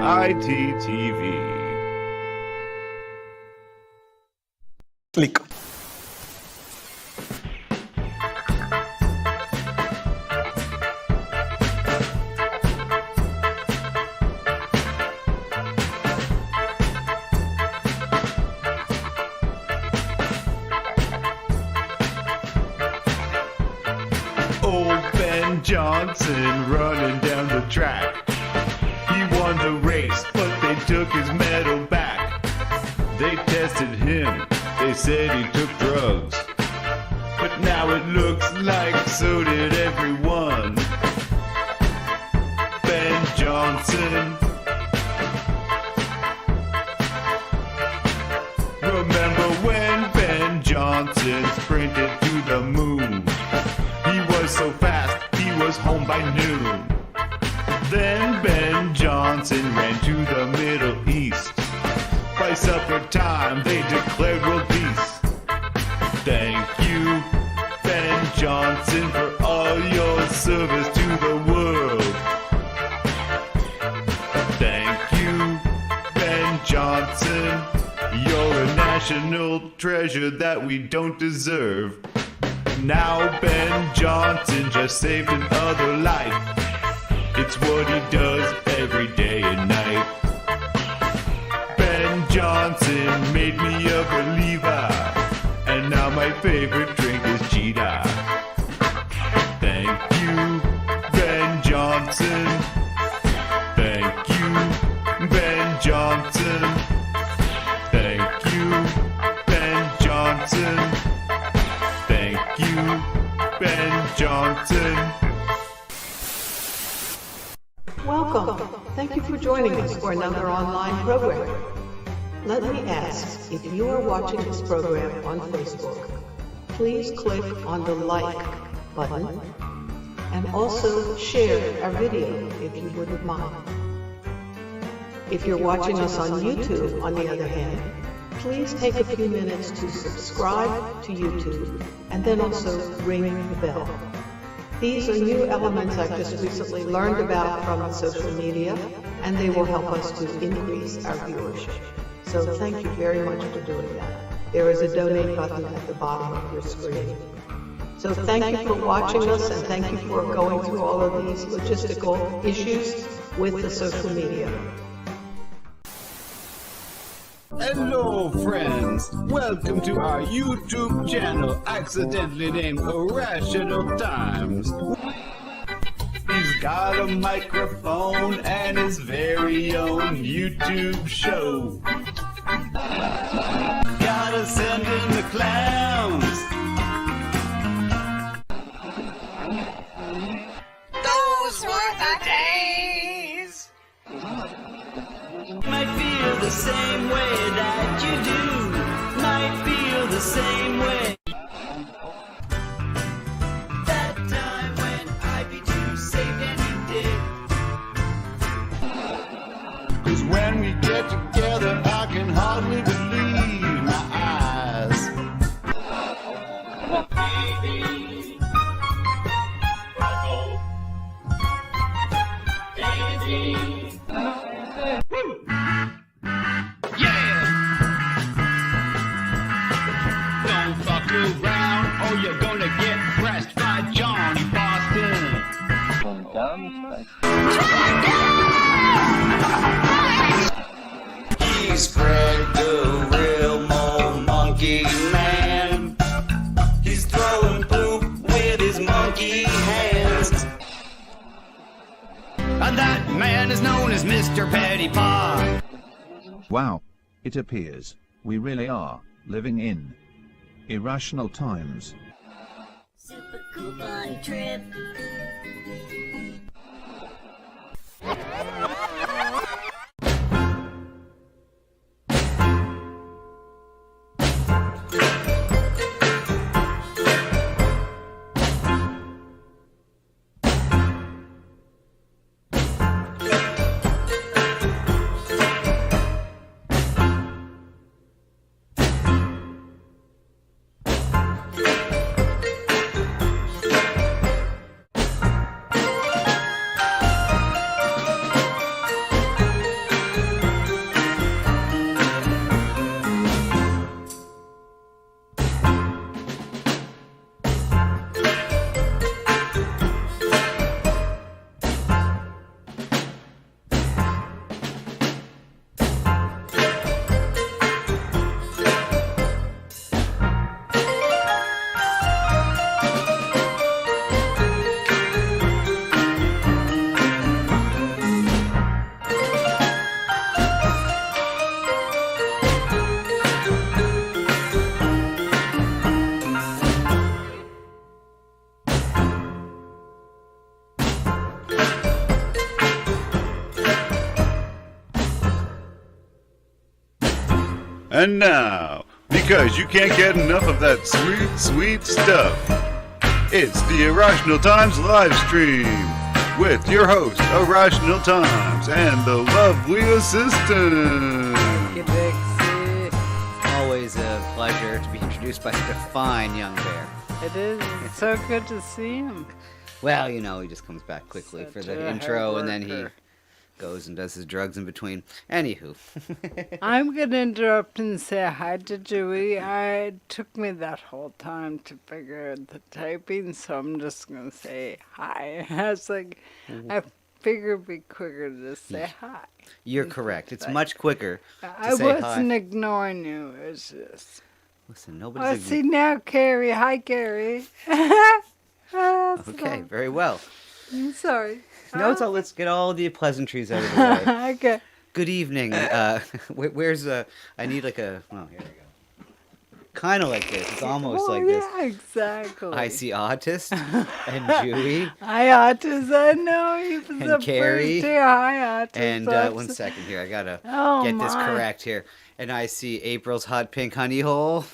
ITTV. Click. Old Ben Johnson running down the track. He won the race, but they took his medal back. They tested him, they said he took drugs. But now it looks like so did everyone. Ben Johnson. Remember when Ben Johnson sprinted to the moon? He was so fast, he was home by noon. Then Ben Johnson ran to the Middle East. By supper time, they declared world peace. Thank you, Ben Johnson, for all your service to the world. Thank you, Ben Johnson. You're a national treasure that we don't deserve. Now Ben Johnson just saved another life. It's what he does every day and night. Ben Johnson made me a believer, and now my favorite drink is Cheetah. Thank you, Ben Johnson. Thank you, Ben Johnson. Thank you, Ben Johnson. Thank you, Ben Johnson. Welcome. Thank you for joining us for another online program. Let me ask, if you are watching this program on Facebook, please click on the like button and also share our video if you wouldn't mind. If you're watching us on YouTube, on the other hand, please take a few minutes to subscribe to YouTube and then also ring the bell. These are new elements I've just recently learned about from social media, and they will help us to increase our viewership. So thank you very much for doing that. There is a donate button at the bottom of your screen. So thank you for watching us, and thank you for going through all of these logistical issues with the social media. Hello friends, welcome to our YouTube channel, accidentally named Irrational Times. He's got a microphone and his very own YouTube show. Gotta send in the clowns. Those were the days. Might feel the same way that you do. Might feel the same way. That time when IB2 saved and you did. 'Cause when we get together, I can hardly believe my eyes. Baby, baby. Around, or you're gonna get pressed by Johnny Boston. He's Greg, the real mole monkey man. He's throwing poop with his monkey hands. And that man is known as Mr. Petty Pie. Wow, it appears we really are living in irrational times. Super coupon trip. And now, because you can't get enough of that sweet, sweet stuff, it's the Irrational Times live stream with your host, Irrational Times, and the lovely assistant. Hey, Dixie. Always a pleasure to be introduced by such a fine young bear. It is. It's so good to see him. Well, you know, he just comes back quickly Such for a the hard intro, and then he worker. goes and does his drugs in between. Anywho. I'm going to interrupt and say hi to Dewey. It took me that whole time to figure out the typing, so I'm just going to say hi. I was like, I figured it'd be quicker to say hi. You're correct. It's much quicker to I say wasn't hi. ignoring you. It's just. Listen, Oh, nobody's... see now, Carrie. Hi, Carrie. Okay, very well. I'm sorry. No, it's all, let's get all the pleasantries out of the way. Okay. Good evening. Where's I need like a... Oh, here we go. Kind of like this. It's almost Oh, like this. yeah, exactly. I see Autist and Dewey. Hi, Otis. I know he was And the Carrie. first here. Hi, Otis. And I'm one so- second here, I gotta Oh, get this my. correct here. And I see April's hot pink honey hole.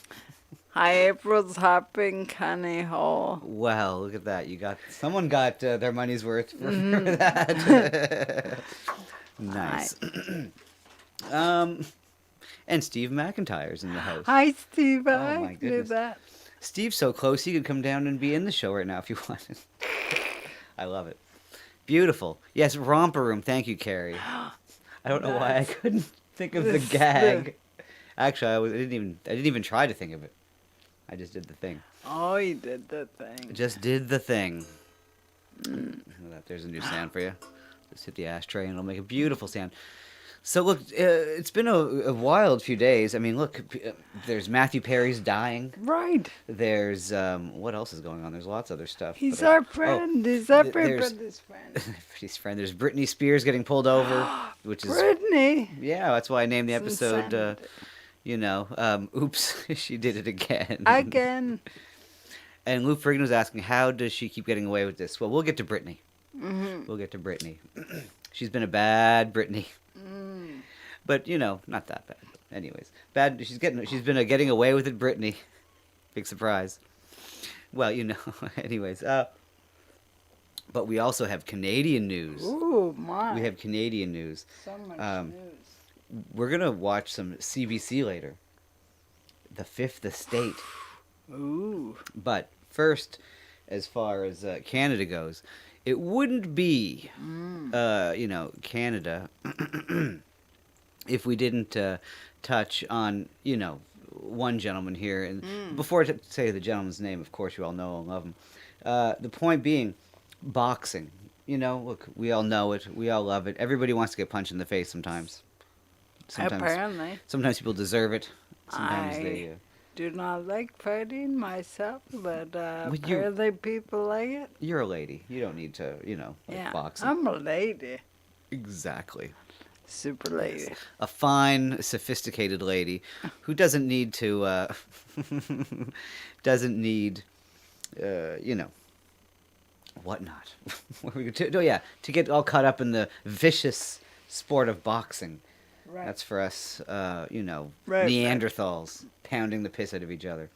Hi, April's hot pink honey hole. Wow, look at that! Someone got their money's worth for Mm-hmm. that. Nice. And Steve McIntyre's in the house. Hi, Steve. Oh, I my knew goodness. that. Steve's so close he could come down and be in the show right now if you wanted. I love it. Beautiful. Yes, romper room. Thank you, Carrie. I don't know why I couldn't think of the This- gag. Actually, I didn't even try to think of it. I just did the thing. Oh, you did the thing. Just did the thing. There's a new sound for you. Just hit the ashtray and it'll make a beautiful sound. So look, it's been a wild few days. I mean, look, there's Matthew Perry's dying. Right. There's what else is going on? There's lots of other stuff. He's but, our friend. He's there's- everybody's friend. His friend. There's Britney Spears getting pulled over, which is Brittany. yeah. That's why I named the It's episode. insanity. Oops, she did it again. Again. And Lou Ferrigno was asking, how does she keep getting away with this? Well, we'll get to Britney. Mm-hmm. We'll get to Britney. She's been a bad Britney. Mm. But, not that bad. Anyways, bad. She's been a getting away with it Britney. Big surprise. Well, anyways. But we also have Canadian news. Ooh, my. We have Canadian news. so much um, news. We're going to watch some CBC later. The Fifth Estate. Ooh. But first, as far as Canada goes, it wouldn't be, Canada, if we didn't touch on, one gentleman here. And before I say the gentleman's name, of course, you all know and love him. The point being, boxing. Look, we all know it. We all love it. Everybody wants to get punched in the face sometimes. Apparently. Sometimes people deserve it. Sometimes I they... do not like fighting myself, but you- apparently people like it. You're a lady. You don't need to, Yeah, boxing. I'm a lady. Exactly. Super lady. A fine, sophisticated lady who doesn't need to, whatnot. What were we gonna do? Oh, yeah, to get all caught up in the vicious sport of boxing. Right. That's for us, Right. Neanderthals pounding the piss out of each other.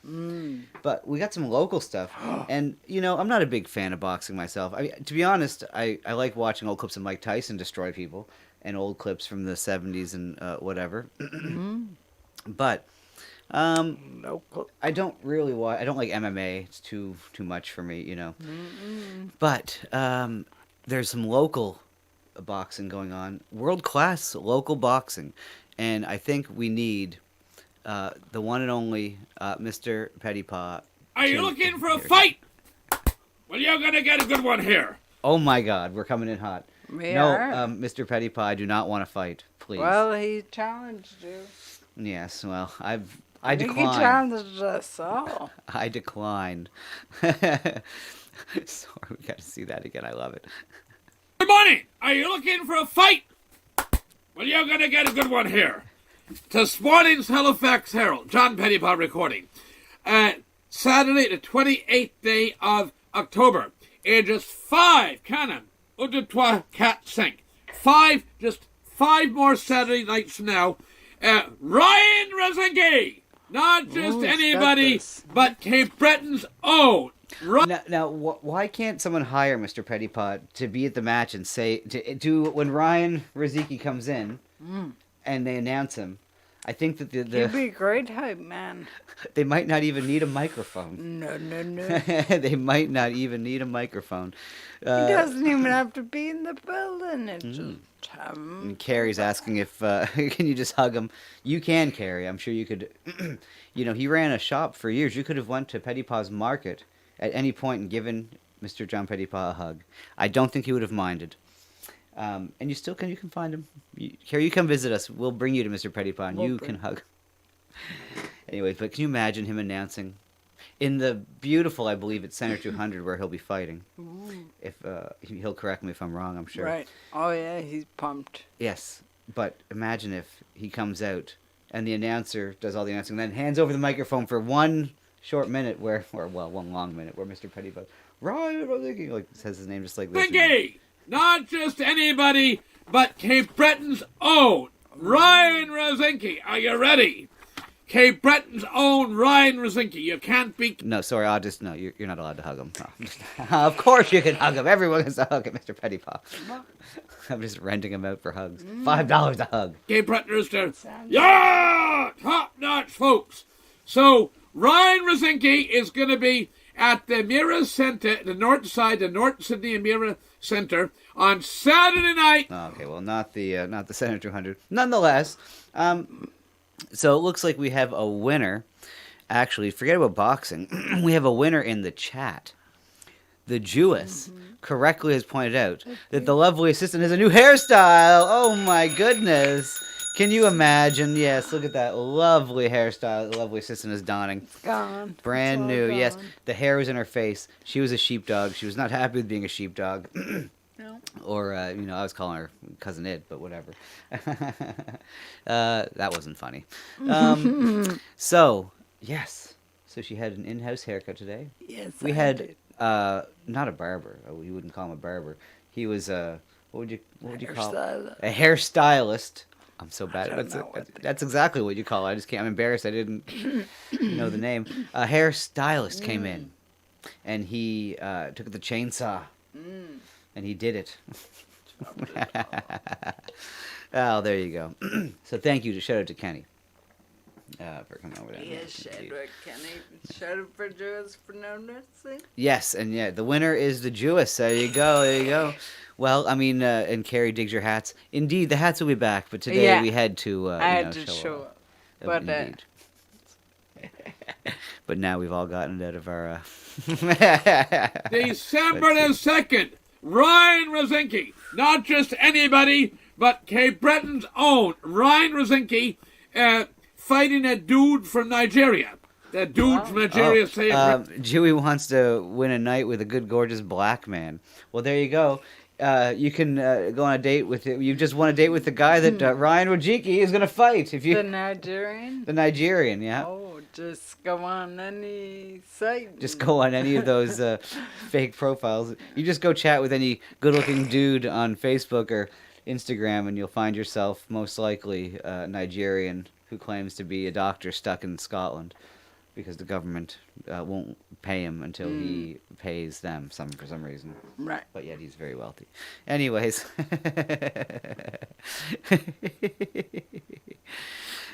But we got some local stuff, and I'm not a big fan of boxing myself. To be honest, I like watching old clips of Mike Tyson destroy people, and old clips from the 70s and whatever. But Local. I don't really watch. I don't like MMA. It's too much for me, But there's some local boxing going on, world class local boxing, and I think we need the one and only Mr. Pettypaw. Are you looking for a fight? Well, you're gonna get a good one here. Oh my God, we're coming in hot. We No, are. Mr. Pettypaw, I do not want to fight, please. Well, he challenged you. Yes, well, I I think he decline. challenged us all. I declined. Sorry, we got to see that again. I love it. Good morning. Are you looking for a fight? Well, you're gonna get a good one here. To Sporting's Halifax Herald, John Pettypaw recording. Saturday, the 28th day of October. Ages 5, Canon, under 3, 4, 5, just 5 more Saturday nights from now. Ryan Rosinski. Not just Ooh, he's got anybody, this. but Cape Breton's own. Now, why can't someone hire Mr. Pettypot to be at the match and say to when Ryan Rozicki comes in and they announce him? I think that He'd the be a great hype man. they might not even need a microphone. No. They might not even need a microphone. He doesn't even have to be in the building. It's just And Carrie's asking if can you just hug him? You can, Carrie. I'm sure you could. He ran a shop for years. You could have went to Pettypaw's Market at any point and given Mr. John Pettypaw a hug. I don't think he would have minded. And you can find him. Carrie, you come visit us. We'll bring you to Mr. Pettypaw and you can hug. Anyways, but can you imagine him announcing in the beautiful, I believe it's Center 200 where he'll be fighting. If he'll correct me if I'm wrong, I'm sure. right. Oh yeah, he's pumped. Yes, but imagine if he comes out and the announcer does all the announcing, and then hands over the microphone for one short minute, one long minute, where Mr. Pettypaw, Ryan Rozicki, like says his name just like this. Rosinski. Not just anybody, but Cape Breton's own Ryan Rosinski. Are you ready? Cape Breton's own Ryan Rosinski. You can't be... No, sorry, you're not allowed to hug him. No. Of course you can hug him. Everyone gets a hug at Mr. Pettypaw. I'm just renting him out for hugs. $5 a hug. Cape Breton Rooster. Yeah! Top-notch, folks. So, Ryan Rosinski is going to be at the Mira Centre, the North Sydney Mira Centre, on Saturday night. Okay, well, not the Center 200. Nonetheless, so it looks like we have a winner. Actually, forget about boxing. We have a winner in the chat. The Jewess correctly has pointed out that the lovely assistant has a new hairstyle. Oh my goodness. Can you imagine? Yes, look at that lovely hairstyle the lovely assistant is donning. Gone. Brand It's all new, yes. gone. The hair was in her face. She was a sheepdog. She was not happy with being a sheepdog. No. Or, I was calling her Cousin Id, but whatever. That wasn't funny. So, yes. So she had an in-house haircut today. Yes. We I had, did. not a barber. You wouldn't call him a barber. He was what would you call Hairstylist. a hairstylist. I'm so bad. don't know what That's exactly what you call it. I just can't. I'm embarrassed. I didn't know the name. A hairstylist came in, and he took the chainsaw, and he did it. Oh, there you go. So thank you. Shout out to Kenny for coming over there. Yes, Shadwick Kenny. Shout out for Jewess for noticing. Yes, and yeah, the winner is the Jewess. There you go. There you go. Well, I mean, and Carrie digs your hats. Indeed, the hats will be back, but today we had to. I had to show up. But Indeed. But now we've all gotten it out of our. December the 2nd, Ryan Rosinski. Not just anybody, but Cape Breton's own Ryan Rosinski fighting a dude from Nigeria. That dude from Nigeria saying... Dewey wants to win a night with a good, gorgeous black man. Well, there you go. You can go on a date with it. You just won a date with the guy that Ryan Rozicki is going to fight. If you the Nigerian? the Nigerian, yeah. Oh, just go on any site. Just go on any of those fake profiles. You just go chat with any good-looking dude on Facebook or Instagram, and you'll find yourself most likely Nigerian who claims to be a doctor stuck in Scotland because the government won't pay him until he pays them for some reason. Right. But yet he's very wealthy. Anyways.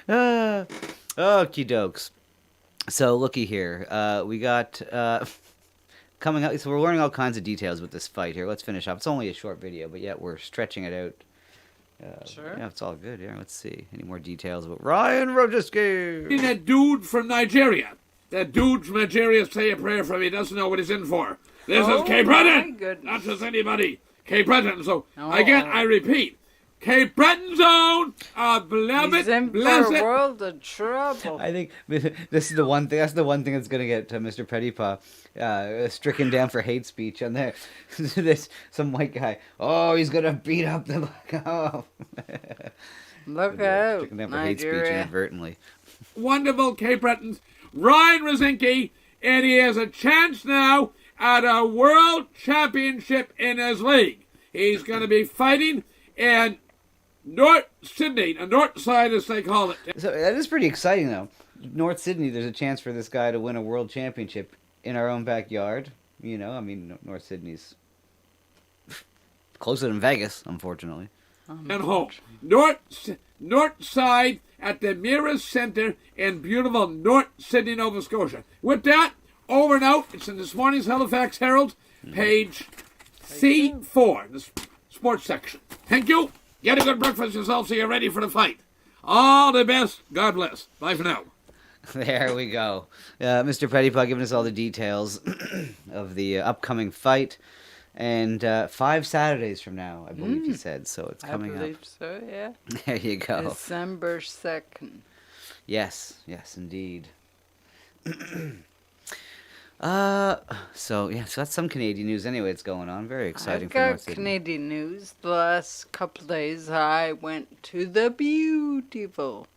Okie dokes. So looky here. We got coming up. So we're learning all kinds of details with this fight here. Let's finish up. It's only a short video, but yet we're stretching it out. Sure. Yeah, it's all good. Yeah, let's see. Any more details about Ryan Rozicki? That dude from Nigeria. That dude from Nigeria say a prayer for me. He doesn't know what he's in for. This is Cape my Breton. goodness. Not just anybody. Cape Breton. So, Oh. again, I repeat. Cape Breton's own, beloved, He's in for blessed. a world of trouble. I think this is the one thing. That's the one thing that's going to get Mr. Pettypaw stricken down for hate speech. On there, this some white guy. Oh, he's going to beat up the black. Oh. Look out, Stricken down for hate speech Nigeria. inadvertently. Wonderful Cape Bretons, Ryan Rosinski, and he has a chance now at a world championship in his league. He's going to be fighting, and North Sydney, the north side as they call it. So that is pretty exciting, though. North Sydney, there's a chance for this guy to win a world championship in our own backyard. You know, I mean, North Sydney's closer than Vegas, unfortunately. And home. North side at the Mira Center in beautiful North Sydney, Nova Scotia. With that, over and out. It's in this morning's Halifax Herald, page C4, the sports section. Thank you. Get a good breakfast yourself so you're ready for the fight. All the best. God bless. Bye for now. There we go. Mr. Pettypaw giving us all the details of the upcoming fight. And 5 Saturdays from now, I believe he said. So it's coming I believe so, yeah. up. There you go. December 2nd. Yes, indeed. So that's some Canadian news anyway that's going on. Very exciting I've for North got Sydney. Canadian news. The last couple of days I went to the beautiful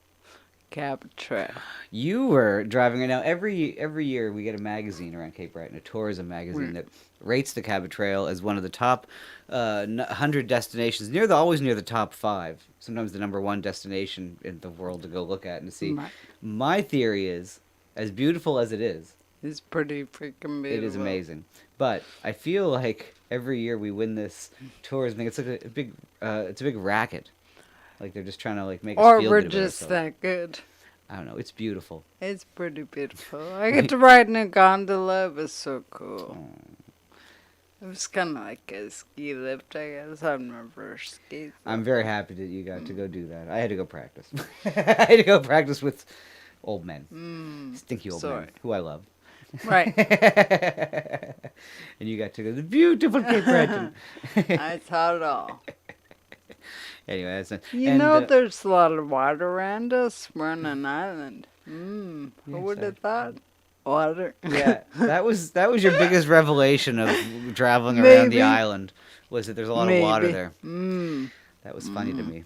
Cabot Trail. You were driving it now. Every year we get a magazine around Cape Breton, a tourism magazine that rates the Cabot Trail as one of the top 100 destinations. Always near the top 5. Sometimes the number 1 destination in the world to go look at and to see. My theory is, as beautiful as it is, It's pretty freaking beautiful. it is amazing. But I feel like every year we win this tourism thing. It's like a big racket. Like they're just trying to like make us Or feel we're good about just ourselves. that good. I don't know. It's beautiful. It's pretty beautiful. I get to ride in a gondola. It was so cool. It was kind of like a ski lift, I guess. I've never skied. I'm very happy that you got to go do that. I had to go practice. I had to go practice with old men. Stinky old men, who I love. Right. And you got to go to the beautiful Cape Breton. I saw it all. Anyway, that's it. You know, there's a lot of water around us. We're on an island. Who would have thought? Water. Yeah, that was your biggest revelation of traveling around the Maybe. island, was that there's a lot of water there. That was funny to me.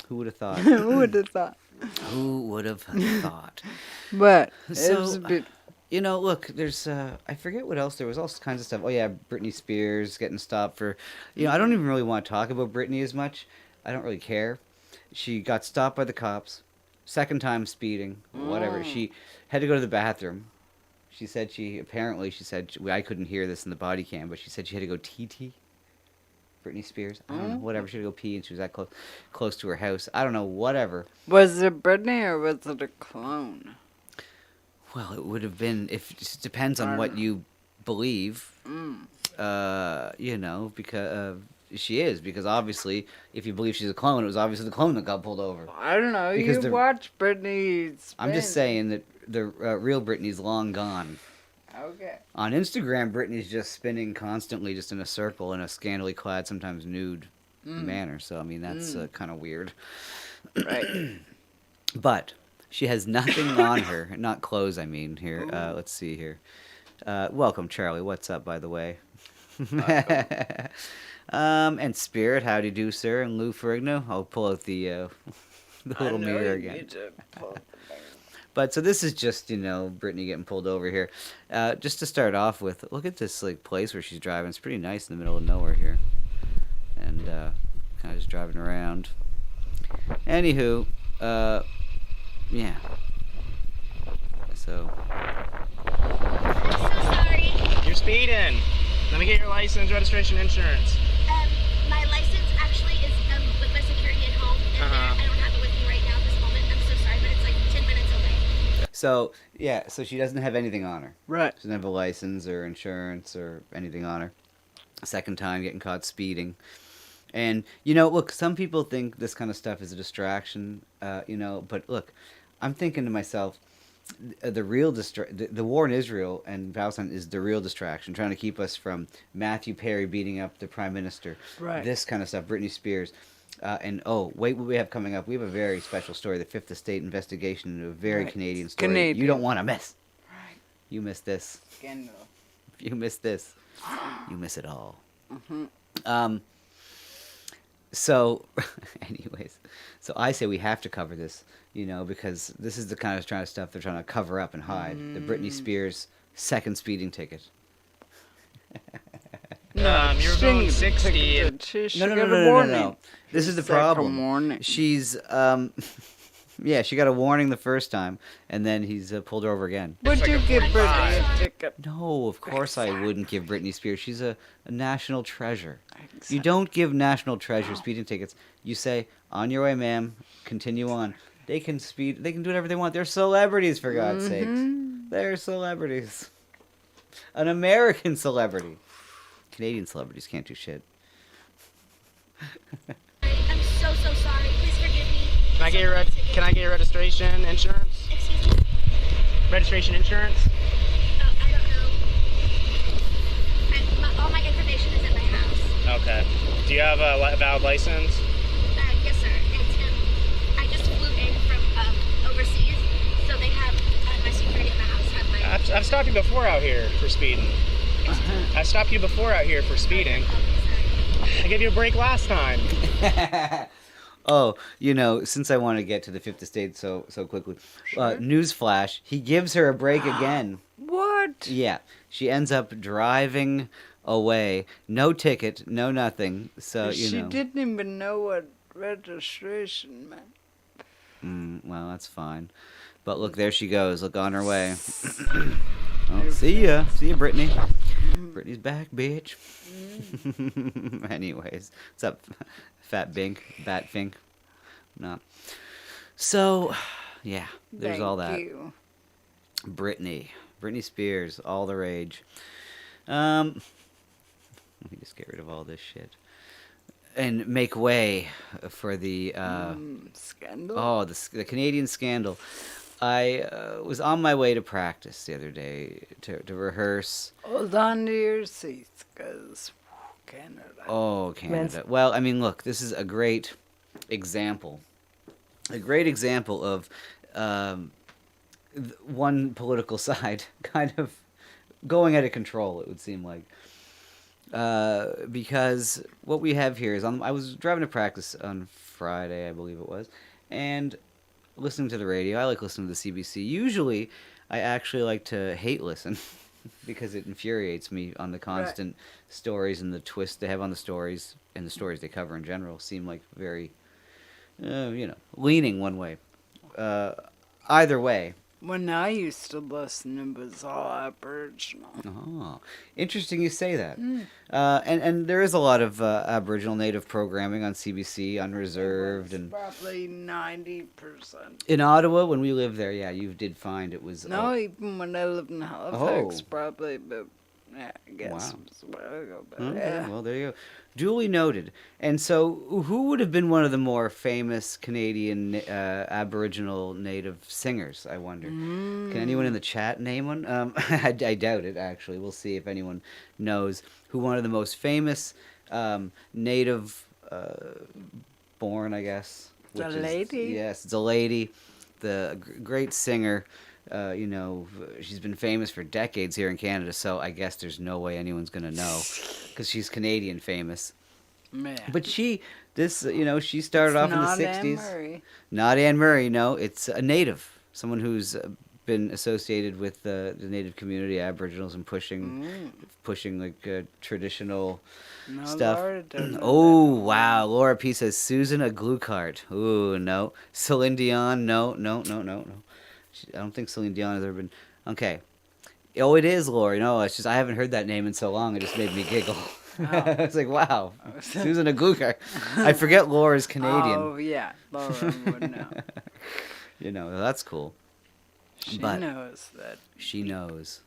Who would have thought? Who would have thought? Who would have thought? But it So, was a bit. You know, look, there's, I forget what else, there was all kinds of stuff. Oh yeah, Britney Spears getting stopped for, I don't even really want to talk about Britney as much. I don't really care. She got stopped by the cops, second time speeding, whatever. She had to go to the bathroom. She said I couldn't hear this in the body cam, but she said she had to go TT. Britney Spears, I don't know, whatever. She had to go pee, and she was that close to her house. I don't know, whatever. Was it Britney or was it a clone? Well, it would have been, it depends on what you believe. Because because obviously, if you believe she's a clone, it was obviously the clone that got pulled over. I don't know. Because you watch Britney spin. I'm just saying that the real Britney's long gone. Okay. On Instagram, Britney's just spinning constantly, just in a circle, in a scantily clad, sometimes nude manner. So, I mean, that's kind of weird. Right. But she has nothing on her. Not clothes, I mean, here. Let's see here. Welcome, Charlie. What's up, by the way? And Spirit, howdy do, sir. And Lou Ferrigno. I'll pull out the little mirror again. But so this is just, Brittany getting pulled over here. Just to start off with, look at this place where she's driving. It's pretty nice in the middle of nowhere here. And kind of just driving around. Anywho, yeah. So. I'm so sorry. You're speeding. Let me get your license, registration, insurance. My license actually is with my security at home, and I don't have it with me right now at this moment. I'm so sorry, but it's like 10 minutes away. So, yeah, so she doesn't have anything on her. Right. She doesn't have a license or insurance or anything on her. Second time getting caught speeding. And, look, some people think this kind of stuff is a distraction, but look, I'm thinking to myself, the real the war in Israel and Palestine is the real distraction, trying to keep us from Matthew Perry beating up the prime minister. Right. This kind of stuff, Britney Spears. Wait, what we have coming up, we have a very special story, the Fifth Estate investigation into a very Canadian story. Canadian. You don't want to miss. Right. You miss this. Scandal. If you miss this, you miss it all. So, anyways, so I say we have to cover this, because this is the kind of stuff they're trying to cover up and hide. The Britney Spears second speeding ticket. You were going 60. She No, no, no, got no, a no, no, warning. no. This is the Second problem. warning. She's yeah, she got a warning the first time, and then he's pulled her over again. Would like you a give 45. Brittany a ticket? No, of course I wouldn't give Britney Spears. She's a national treasure. You Exactly. don't give national treasure speeding tickets. You say, "On your way, ma'am. Continue on." They can speed. They can do whatever they want. They're celebrities, for God's sakes. They're celebrities. An American celebrity. Canadian celebrities can't do shit. I'm so sorry. Please forgive me. Can I get your Can I get your registration, insurance? Excuse me. Registration, insurance? I don't know. All my information is at my house. Okay. Do you have a valid license? Yes, sir. It's I just flew in from overseas, so they have my security at my house. Have my. I've stopped you before out here for speeding. I stopped you before out here for speeding. I gave you a break last time. Oh, since I want to get to the Fifth Estate so quickly, newsflash: he gives her a break again. What? Yeah, she ends up driving away, no ticket, no nothing. So She didn't even know what registration meant. Well, that's fine. But look, there she goes. Look, on her way. Oh, see ya, Brittany. Brittany's back, bitch. Anyways, what's up, Fat Fink? No. So, yeah, there's all that. Thank you. Britney Spears, all the rage. Let me just get rid of all this shit and make way for the Scandal. the Canadian scandal. I was on my way to practice the other day to rehearse. Hold on to your seats, because Canada. Oh, Canada. Well, I mean, look, this is a great example. A great example of one political side kind of going out of control, it would seem like. Because what we have here is, I was driving to practice on Friday, I believe it was, and listening to the radio. I like listening to the CBC. Usually, I actually like to hate listen because it infuriates me on the constant stories and the twist they have on the stories, and the stories they cover in general seem like very, leaning one way. Either way. When I used to listen, it was all Aboriginal. Oh, interesting you say that. And there is a lot of Aboriginal Native programming on CBC, Unreserved, and Probably 90%. in Ottawa when we lived there. Yeah, you did find it was. No, even when I lived in Halifax, probably, but I guess Wow. it was a while ago. But Okay, yeah. well, there you go. Duly noted. And so, who would have been one of the more famous Canadian Aboriginal Native singers, I wonder? Can anyone in the chat name one? I doubt it, actually. We'll see if anyone knows who one of the most famous Native born, I guess. The which is- lady? Yes, it's a lady. The great singer. She's been famous for decades here in Canada, so I guess there's no way anyone's gonna know, because she's Canadian famous. Man. But she started off in the Not Anne '60s. Murray. Not Anne Murray, no. It's a native, someone who's been associated with the native community, Aboriginals, and pushing like traditional No, stuff. Laura doesn't Oh wow, Laura P says Susan a Glucart. Ooh no, Celine Dion. No. I don't think Celine Dion has ever been. Okay. Oh, it is Laura. No, it's just I haven't heard that name in so long. It just made me giggle. It's like, wow, Susan a Glucart. I forget Laura's Canadian. Oh, yeah. Laura would know. That's cool. She But- knows that. She knows.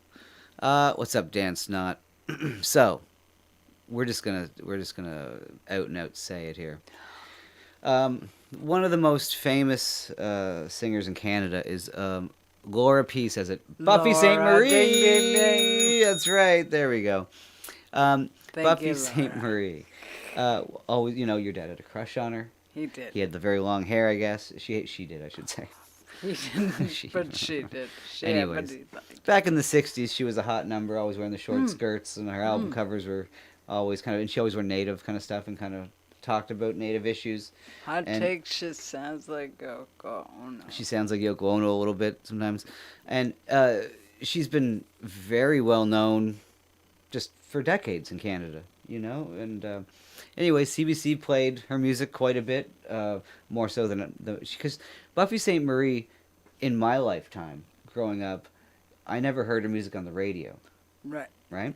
What's up, Dan Snot? So, we're just gonna out and out say it here. One of the most famous singers in Canada is Laura P. says it. Buffy St. Laura, Marie. ding, ding, ding. That's right. There we go. Buffy you, St. Laura. Marie. Always, your dad had a crush on her. He did. He had the very long hair, I guess. She did, I should say. He didn't, She- but she did. She Anyways. yeah, but he, Back in the '60s, she was a hot number, always wearing the short skirts, and her album covers were always and she always wore native kind of stuff and kind of talked about native issues. Hot and- take, she sounds like Yoko Ono. She sounds like Yoko Ono a little bit sometimes. And she's been very well known just for decades in Canada. you know. And anyway, CBC played her music quite a bit, more so than because Buffy Sainte-Marie, in my lifetime growing up, I never heard her music on the radio. Right. Right?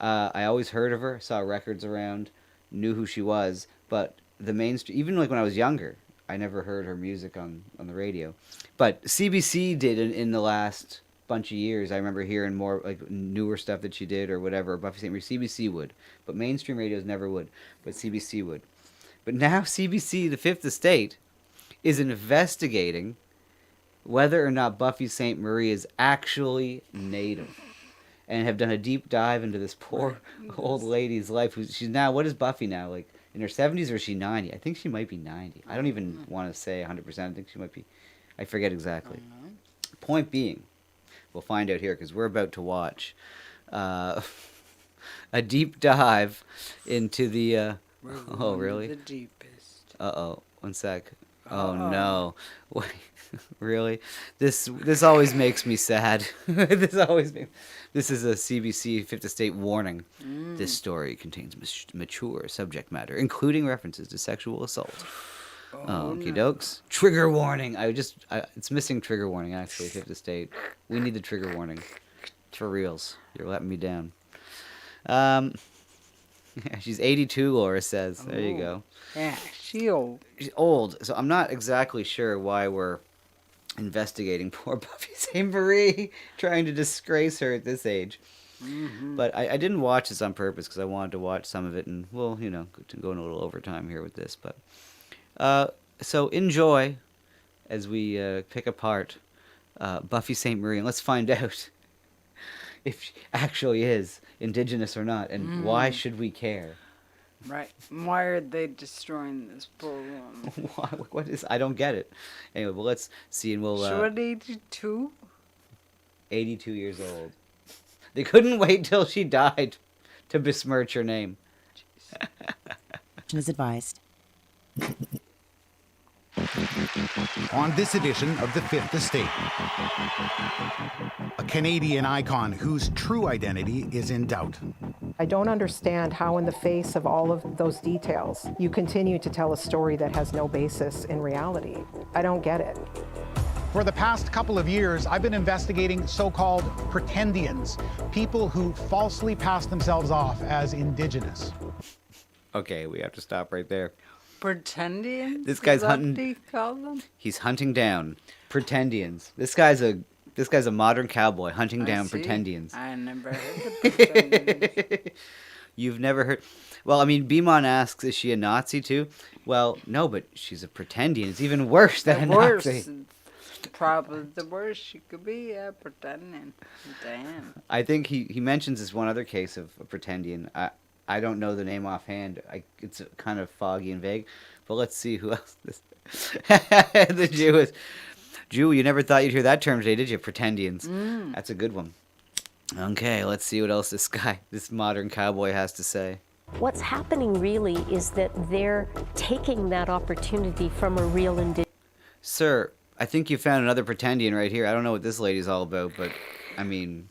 I always heard of her, saw records around, knew who she was, but the mainstream, even like when I was younger, I never heard her music on the radio. But CBC did in the last bunch of years. I remember hearing more like newer stuff that she did or whatever. Buffy Sainte-Marie, CBC would, but mainstream radios never would, but CBC would. But now CBC, the Fifth Estate, is investigating whether or not Buffy Sainte-Marie is actually Native, and have done a deep dive into this poor old lady's life. She's now, what is Buffy now, like in her 70s, or is she 90? I think she might be 90. I don't even want to say 100%. I think she might be, I forget exactly. Point being, we'll find out here because we're about to watch a deep dive into the, oh really? The deepest. Uh-oh, one sec. Oh no. Wait, really? This always makes me sad. This is a CBC Fifth Estate warning. This story contains mature subject matter, including references to sexual assault. Okie dokes. Trigger warning. It's missing trigger warning, actually, Fifth Estate. We need the trigger warning. For reals. You're letting me down. She's 82, Laura says. There you go. Yeah, she's old. She's old, so I'm not exactly sure why we're investigating poor Buffy Sainte-Marie, trying to disgrace her at this age. Mm-hmm. But I didn't watch this on purpose because I wanted to watch some of it, and we'll, go in a little overtime here with this. But so enjoy as we pick apart Buffy Sainte-Marie, and let's find out if she actually is Indigenous or not, and why should we care? Right. Why are they destroying this poor woman? What is? I don't get it. Anyway, well, let's see, and we'll. She was 82? 82 years old. They couldn't wait till she died to besmirch her name. Is advised. On this edition of The Fifth Estate, a Canadian icon whose true identity is in doubt. I don't understand how, in the face of all of those details, you continue to tell a story that has no basis in reality. I don't get it. For the past couple of years, I've been investigating so-called pretendians, people who falsely pass themselves off as Indigenous. Okay, we have to stop right there. Pretendians? This guy's Is that hunting. what you call them? He's hunting down pretendians. This guy's a modern cowboy hunting down see. pretendians. I never heard of pretendians. You've never heard? Well, I mean, Beamon asks, is she a Nazi too? Well, no, but she's a pretendian. It's even worse than a Nazi. Probably the worst she could be, pretending. Damn. I think he mentions this one other case of a pretendian. I don't know the name offhand. It's kind of foggy and vague. But let's see who else this. The Jew is. Jew, you never thought you'd hear that term today, did you? Pretendians. That's a good one. Okay, let's see what else this modern cowboy has to say. What's happening really is that they're taking that opportunity from a real Indigenous. Sir, I think you found another pretendian right here. I don't know what this lady's all about, but, I mean,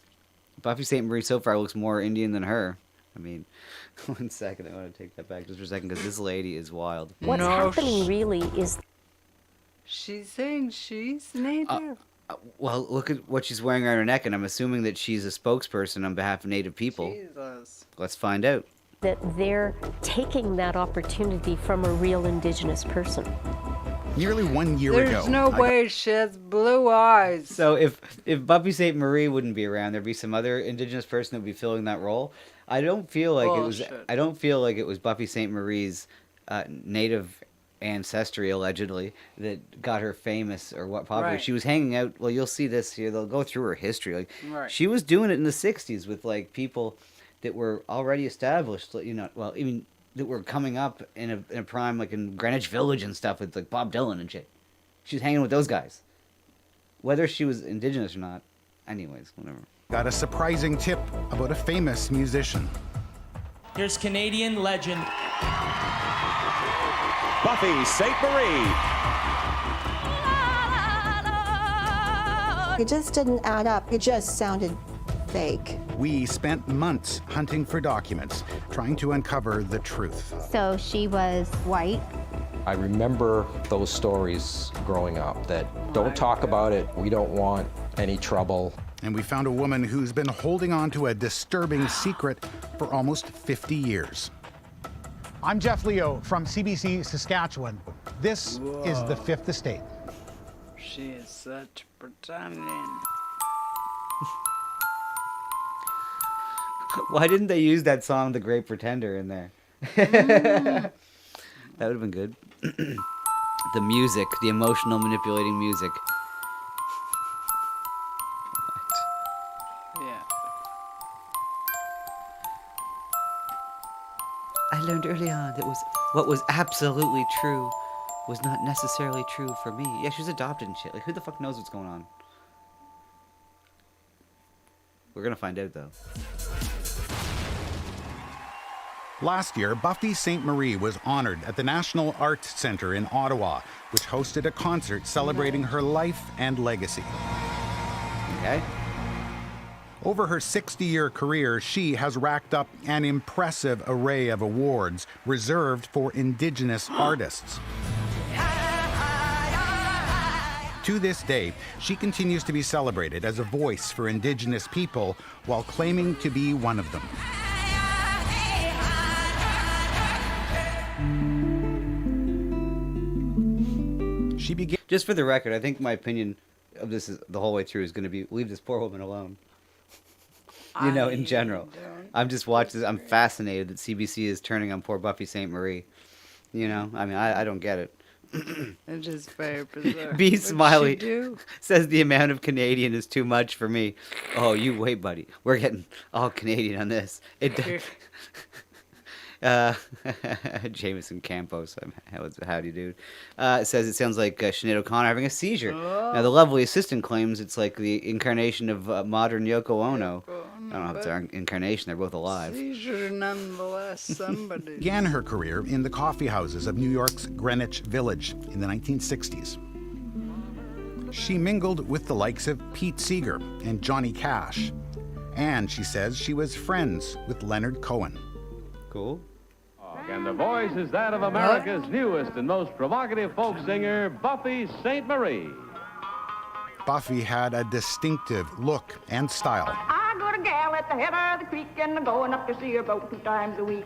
Buffy Sainte-Marie so far looks more Indian than her. I mean, one second, I want to take that back just for a second, because this lady is wild. What's happening really is... She's saying she's Native. Well, look at what she's wearing around her neck, and I'm assuming that she's a spokesperson on behalf of Native people. Jesus. Let's find out. That they're taking that opportunity from a real Indigenous person. Nearly 1 year ago. There's no way she has blue eyes. So if Buffy Sainte-Marie wouldn't be around, there'd be some other Indigenous person that would be filling that role. I don't feel like it was Buffy Sainte-Marie's Native ancestry, allegedly, that got her famous or what popular. Right. She was hanging out. Well, you'll see this here. They'll go through her history. Like Right. She was doing it in the '60s with like people that were already established. Well, even that were coming up in a prime, like in Greenwich Village and stuff with like Bob Dylan and shit. She was hanging with those guys. Whether she was Indigenous or not, anyways, whatever. Got a surprising tip about a famous musician. Here's Canadian legend Buffy Sainte-Marie. It just didn't add up. It just sounded fake. We spent months hunting for documents, trying to uncover the truth. So she was white. I remember those stories growing up that don't talk about it, we don't want any trouble. And we found a woman who's been holding on to a disturbing secret for almost 50 years. I'm Jeff Leo from CBC Saskatchewan. This is The Fifth Estate. She is such pretending. Why didn't they use that song, The Great Pretender, in there? That would have been good. The music, the emotional manipulating music. Yeah. I learned early on that what was absolutely true was not necessarily true for me. Yeah, she was adopted and shit. Like, who the fuck knows what's going on? We're gonna find out, though. Last year, Buffy Sainte-Marie was honored at the National Arts Centre in Ottawa, which hosted a concert celebrating her life and legacy. Okay. Over her 60-year career, she has racked up an impressive array of awards reserved for Indigenous artists. To this day, she continues to be celebrated as a voice for Indigenous people while claiming to be one of them. She began. Just for the record, I think my opinion of this is the whole way through is going to be leave this poor woman alone. You know, in general. I'm just watching this. I'm fascinated that CBC is turning on poor Buffy Sainte-Marie. You know, I mean, I don't get it. It's just very bizarre. B. What'd Smiley she do? says the amount of Canadian is too much for me. Oh, you wait, buddy. We're getting all Canadian on this. Jameson Campos, howdy dude, says it sounds like Sinead O'Connor having a seizure. Now, the lovely assistant claims it's like the incarnation of modern Yoko Ono. I don't know if it's our incarnation, they're both alive. Seizure, nonetheless, somebody. Began her career in the coffee houses of New York's Greenwich Village in the 1960s. She mingled with the likes of Pete Seeger and Johnny Cash, and she says she was friends with Leonard Cohen. Cool. And the voice is that of America's newest and most provocative folk singer, Buffy Sainte-Marie. Buffy had a distinctive look and style. I got a gal at the head of the creek and I'm going up to see her about 2 times a week.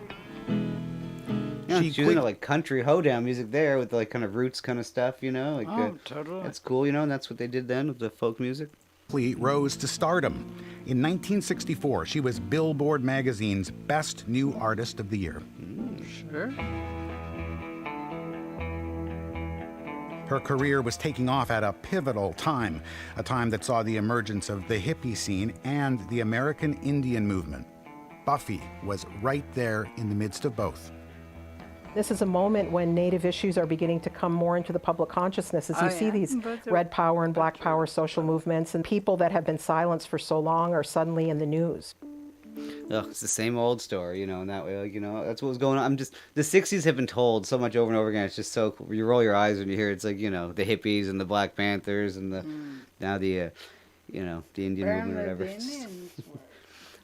Yeah, she was into like country hoedown music there with like kind of roots kind of stuff, you know? Like, totally. That's cool, you know, and that's what they did then with the folk music. Rose to stardom. In 1964, she was Billboard magazine's Best New Artist of the Year. Sure. Her career was taking off at a pivotal time, a time that saw the emergence of the hippie scene and the American Indian movement. Buffy was right there in the midst of both. This is a moment when Native issues are beginning to come more into the public consciousness as you see these red power and black power social movements, and people that have been silenced for so long are suddenly in the news. Ugh, it's the same old story, you know, in that way, like, you know, that's what was going on. The 60s have been told so much over and over again. It's just so cool. You roll your eyes when you hear it's like, you know, the hippies and the Black Panthers and now the, you know, the Indian movement or whatever.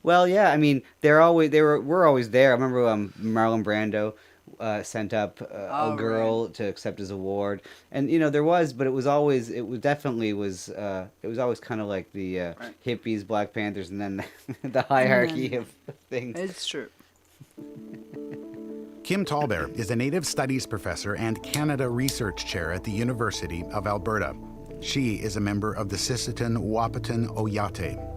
Well, yeah, I mean, we're always there. I remember Marlon Brando sent up a girl to accept his award, and you know it was always kind of like the hippies, Black Panthers, and then the hierarchy of things. It's true. Kim Tallbear is a Native Studies professor and Canada Research Chair at the University of Alberta. She is a member of the Sisseton Wahpeton Oyate.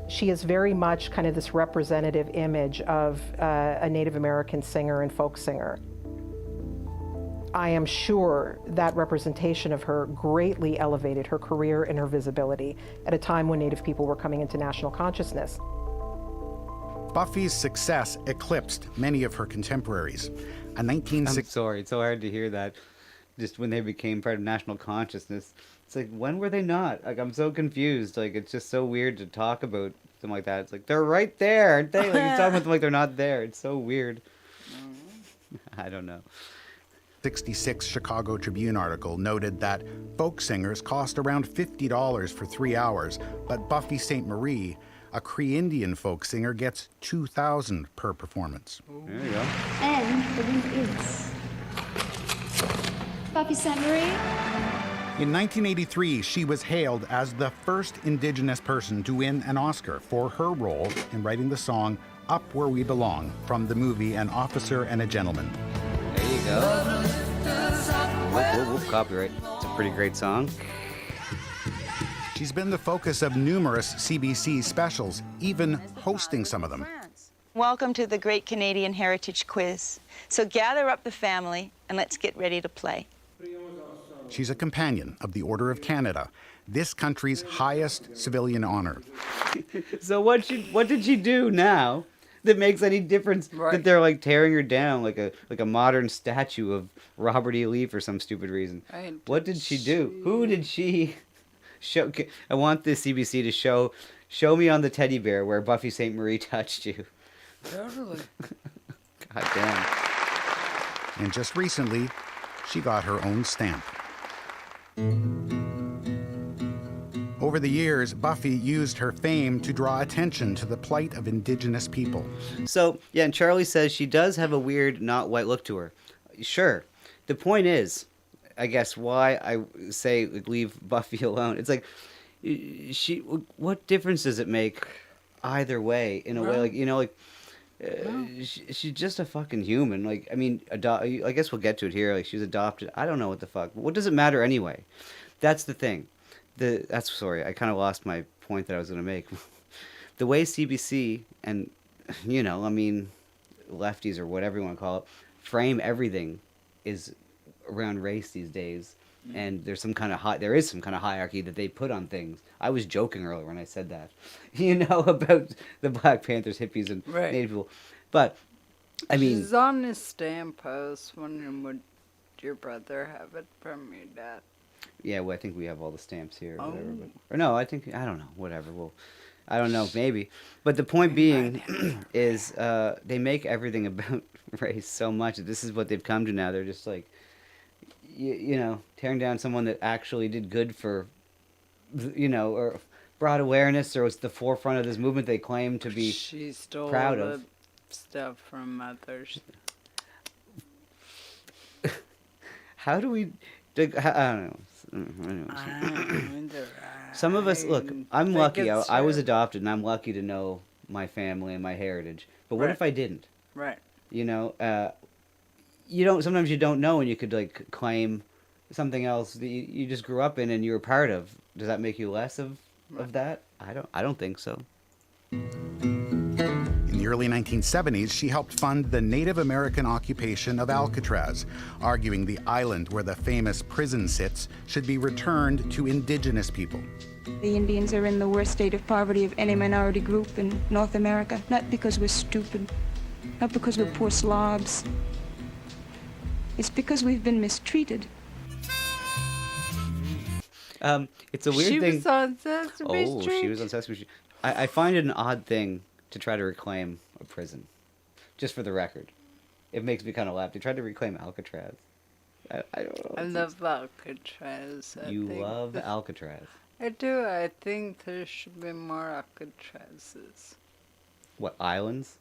She is very much kind of this representative image of a Native American singer and folk singer. I am sure that representation of her greatly elevated her career and her visibility at a time when Native people were coming into national consciousness. Buffy's success eclipsed many of her contemporaries. I'm sorry, it's so hard to hear that. Just when they became part of national consciousness. It's like, when were they not? Like, I'm so confused. Like, it's just so weird to talk about something like that. It's like, they're right there, aren't they? Like, you're talking about them like they're not there. It's so weird. I don't know. 1966 Chicago Tribune article noted that folk singers cost around $50 for 3 hours, but Buffy St. Marie, a Cree Indian folk singer, gets $2,000 per performance. There you go. And the winner is Buffy St. Marie. In 1983, she was hailed as the first Indigenous person to win an Oscar for her role in writing the song Up Where We Belong from the movie An Officer and a Gentleman. There you go. Whoop, whoop, whoop, copyright. It's a pretty great song. She's been the focus of numerous CBC specials, even hosting some of them. Welcome to the Great Canadian Heritage Quiz. So gather up the family and let's get ready to play. She's a companion of the Order of Canada, this country's highest civilian honor. So what did she do now that makes any difference that they're like tearing her down like a modern statue of Robert E. Lee for some stupid reason? What did she do? Who did she show? I want the CBC to show me on the teddy bear where Buffy St. Marie touched you. Totally. God damn. And just recently, she got her own stamp. Over the years, Buffy used her fame to draw attention to the plight of Indigenous people. So, yeah, and Charlie says she does have a weird, not white look to her. Sure. The point is, I guess, why I say leave Buffy alone. It's like, what difference does it make either way, in a way? Like, you know, like, she's just a fucking human. Like, I mean, I guess we'll get to it here. Like, she's adopted. I don't know what the fuck. What does it matter anyway? That's the thing. Sorry, I kind of lost my point that I was going to make. The way CBC and, you know, I mean, lefties or whatever you want to call it, frame everything is around race these days. And there's some kind of hierarchy that they put on things. I was joking earlier when I said that, you know, about the Black Panthers, hippies, and Native people. But, I mean... She's on a stamp post wondering, would your brother have it from your dad? Yeah, well, I think we have all the stamps here or whatever. But, or no, I don't know, whatever. Well, I don't know, maybe. But the point being is they make everything about race so much that this is what they've come to now. They're just like, you know, tearing down someone that actually did good for, you know, or brought awareness or was the forefront of this movement they claim to be she stole proud the of. stuff from others. How do we... I don't know. Some of us, look, I'm lucky. I was adopted, and I'm lucky to know my family and my heritage. But what if I didn't? Right. You know, sometimes you don't know, and you could, like, claim something else that you just grew up in and you were part of. Does that make you less of that? I don't think so. In the early 1970s, she helped fund the Native American occupation of Alcatraz, arguing the island where the famous prison sits should be returned to Indigenous people. The Indians are in the worst state of poverty of any minority group in North America, not because we're stupid, not because we're poor slobs. It's because we've been mistreated. It's a weird thing. She was on Sesame Street. Oh, she was on Sesame Street. I find it an odd thing to try to reclaim a prison. Just for the record. It makes me kind of laugh. They tried to reclaim Alcatraz. I don't know. I love Alcatraz. You love Alcatraz. I do. I think there should be more Alcatrazes. What, islands?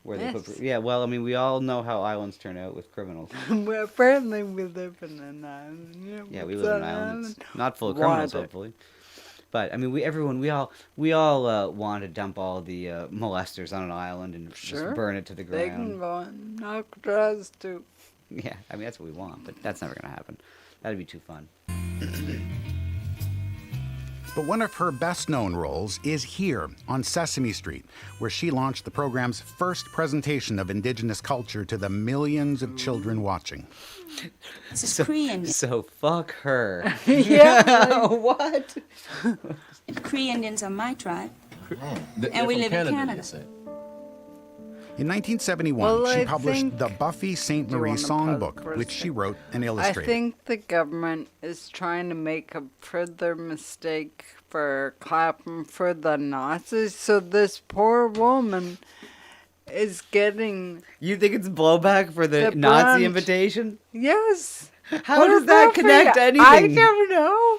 Where Yes. they put... Yeah, well, I mean, we all know how islands turn out with criminals. Well, apparently we live in an island. Yeah, we live in an island. It's not full of criminals, hopefully. But I mean, we all want to dump all the molesters on an island and just burn it to the ground. They can go on Alcatraz too. Yeah, I mean that's what we want, but that's never gonna happen. That'd be too fun. But one of her best-known roles is here on Sesame Street, where she launched the program's first presentation of Indigenous culture to the millions of children watching. This is Cree Indian. So fuck her. Yeah. What? Cree Indians are my tribe. And we live in Canada. In 1971, Well, she I published think- the Buffy St. Do you Marie wanna pause Songbook, for a which she second? wrote and I illustrated. think the government is trying to make a further mistake for clapping for the Nazis. So this poor woman is getting. You think it's blowback for the The Nazi brunch. invitation? Yes. How does that connect to anything? I don't know.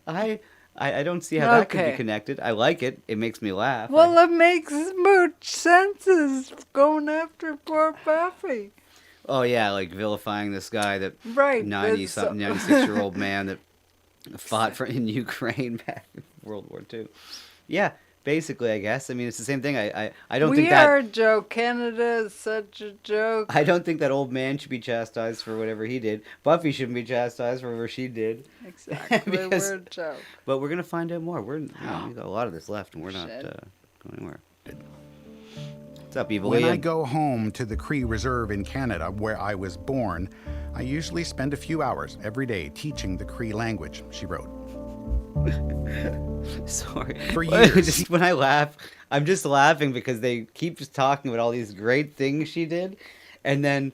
I don't see how that could be Okay. connected. I like it. It makes me laugh. Well, it makes much sense as going after poor Buffy. Oh yeah, like vilifying this guy that Right, 90 that's something, so- 96-year-old man that fought in Ukraine back in World War II. Yeah, basically, I guess. I mean, it's the same thing. I don't We think that are a joke. Canada is such a joke. I don't think that old man should be chastised for whatever he did. Buffy shouldn't be chastised for whatever she did. Exactly. Because- We're a joke. But we're gonna find out more. We got a lot of this left, and we're not Shit. going anywhere. What's up, Evil When I Ian? go home to the Cree Reserve in Canada, where I was born, I usually spend a few hours every day teaching the Cree language, she wrote. Sorry. For years. Just when I laugh, I'm just laughing because they keep just talking about all these great things she did, and then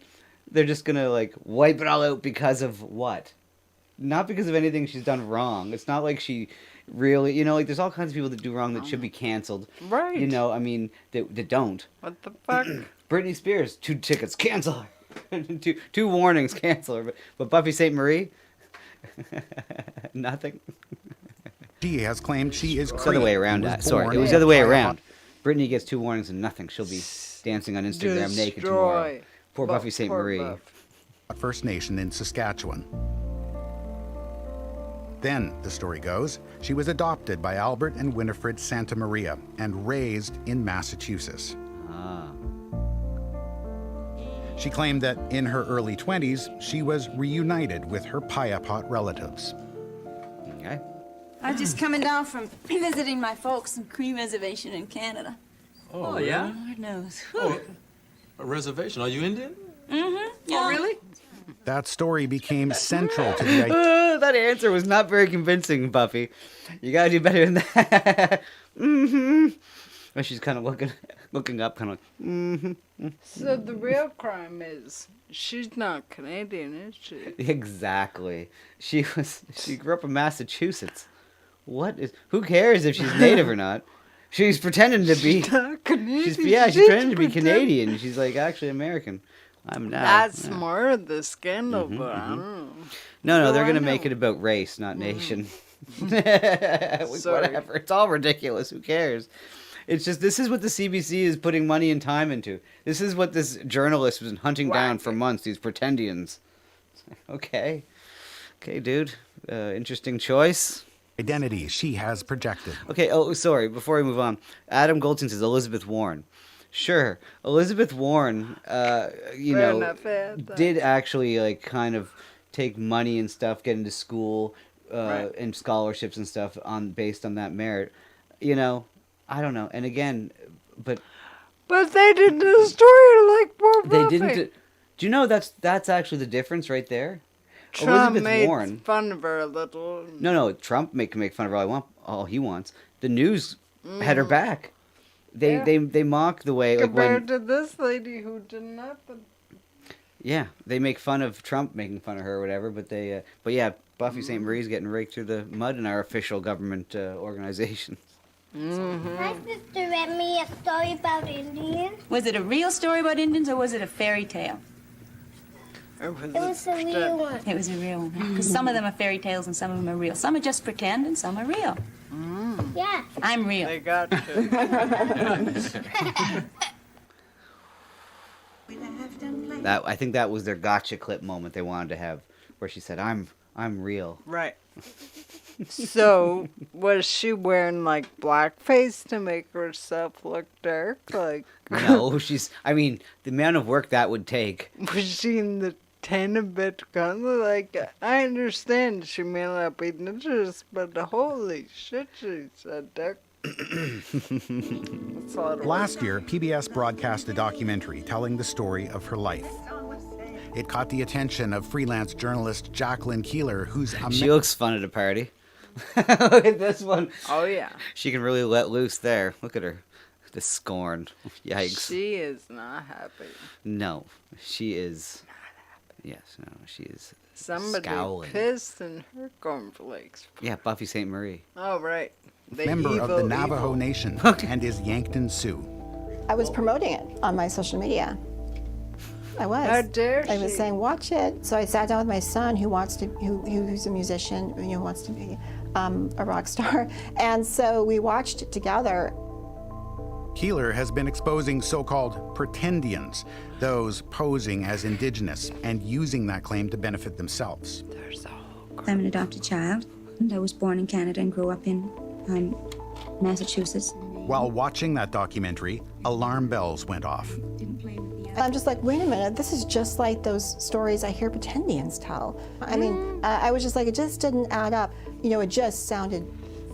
they're just gonna like wipe it all out because of what? Not because of anything she's done wrong. It's not like she really, like there's all kinds of people that do wrong that should be canceled. Right. I mean, that don't. What the fuck? Britney Spears, 2 tickets, cancel her. two warnings, cancel her. But Buffy St. Marie, nothing. She has claimed she is It's the Cree. other way around. and was Sorry, born it was in the other way Iowa. around. Brittany gets 2 warnings and nothing. She'll be dancing on Instagram naked tomorrow. Destroy. Poor Buffy St. Poor Marie. Buff. A First Nation in Saskatchewan. Then, the story goes, she was adopted by Albert and Winifred Santa Maria and raised in Massachusetts. Ah. She claimed that in her early 20s, she was reunited with her Piapot relatives. Okay. I'm just coming down from visiting my folks in Cree Reservation in Canada. Oh, yeah? Lord knows. Oh, a reservation. Are you Indian? Mm-hmm. Yeah. Oh, really? That story became central to the idea. That answer was not very convincing, Buffy. You gotta do better than that. Mm-hmm. And she's kind of looking up, kind of like, mm-hmm. So the real crime is she's not Canadian, is she? Exactly. She grew up in Massachusetts. Who cares if she's native or not? She's pretending to be. She's not Canadian. She's pretending to be Canadian. She's like actually American. I'm not. That's yeah. more of the scandal, but I don't know. No, Oh, they're I gonna know. make it about race, not nation. Sorry. Whatever. It's all ridiculous. Who cares? It's just this is what the CBC is putting money and time into. This is what this journalist was hunting down for months. These pretendians. Okay, dude. Interesting choice. Identity she has projected. Okay. Oh, sorry. Before we move on, Adam Goldstein says Elizabeth Warren. Sure, Elizabeth Warren. Fair enough, yeah, did actually like kind of take money and stuff, get into school, Right. and scholarships and stuff based on that merit. I don't know. And again, but they didn't destroy like poor they Buffy. didn't. Do you know that's actually the difference right there? Trump Elizabeth made Warren. fun of her a little. No. Trump can make fun of her all he wants. The news had her back. Yeah. They mock the way like when Compared to this lady who did nothing. yeah they make fun of Trump making fun of her or whatever. But Buffy St. Marie's getting raked through the mud in our official government organizations. My sister read me a story about Indians. Was it a real story about Indians or was it a fairy tale? It was a real one. It was a real one. Because some of them are fairy tales and some of them are real. Some are just pretend and some are real. Yeah. I'm real. They got you. I think that was their gotcha clip moment they wanted to have, where she said, "I'm real." Right. So, was she wearing like blackface to make herself look dark? Like, No, I mean, the amount of work that would take. was she in the Tenement gun? Like, I understand she may not be ninjas, but holy shit, she's a dick. That's a lot of work. Last year, PBS broadcast a documentary telling the story of her life. It caught the attention of freelance journalist Jacqueline Keeler, who's a She looks fun at a party. Look at this one. Oh, yeah. She can really let loose there. Look at her. The scorn. Yikes. She is not happy. No, she is. Yes, no, she is. Somebody scowling. pissed in her cornflakes. Yeah, Buffy St. Marie. Oh, right. The member of the evil, Navajo evil. Nation and is Yankton Sioux. I was promoting it on my social media. I was. How dare I was she? saying, watch it. So I sat down with my son, who's a musician, wants to be a rock star, and so we watched it together. Keeler has been exposing so-called pretendians, those posing as indigenous and using that claim to benefit themselves. I'm an adopted child. I was born in Canada and grew up in Massachusetts. While watching that documentary, alarm bells went off. I'm just like, wait a minute, this is just like those stories I hear pretendians tell. I mean, I was just like, it just didn't add up. It just sounded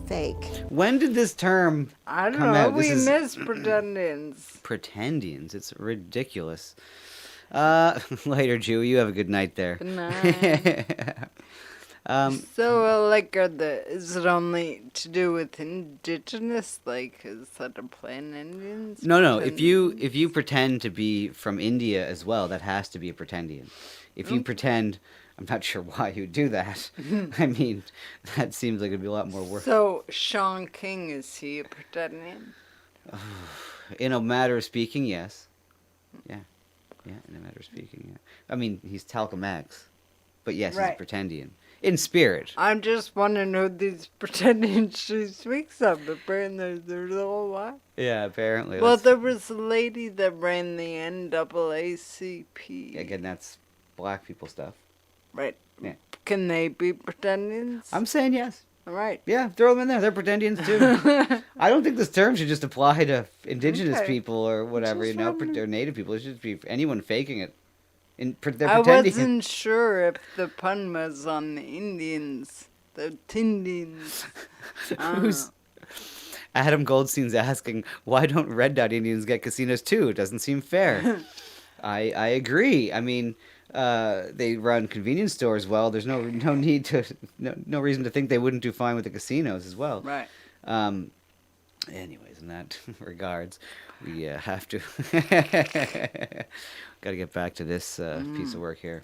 fake. When did this term I don't come know. out? We miss pretendians. Pretendians. It's ridiculous. Later, Jew. You have a good night there. Good night. So, is it only to do with indigenous? Is that a plain Indians? No. If you pretend to be from India as well, that has to be a pretendian. If you pretend, I'm not sure why you would do that. I mean, that seems like it'd be a lot more work. So, Sean King, is he a pretendian? In a matter of speaking, yes. Yeah, in a matter of speaking, yeah. I mean, he's Talcum X, but yes, Right. he's a pretendian. In spirit. I'm just wondering who these pretendians she speaks of. Apparently, there's a whole lot. Yeah, apparently. Well, there was a lady that ran the NAACP. Again, that's black people stuff. Right. Yeah. Can they be pretendians? I'm saying yes. All right. Yeah, throw them in there. They're pretendians too. I don't think this term should just apply to indigenous Okay. people or whatever, Just or native people. It should be anyone faking it. They're I pretending. wasn't sure if the pun was on the Indians, the Tindians. Who's Adam Goldstein's asking, why don't Red Dot Indians get casinos too? It doesn't seem fair. I agree. I mean, they run convenience stores well. There's no need to no reason to think they wouldn't do fine with the casinos as well. Right. Anyways, in that regards, we have to got to get back to this piece of work here.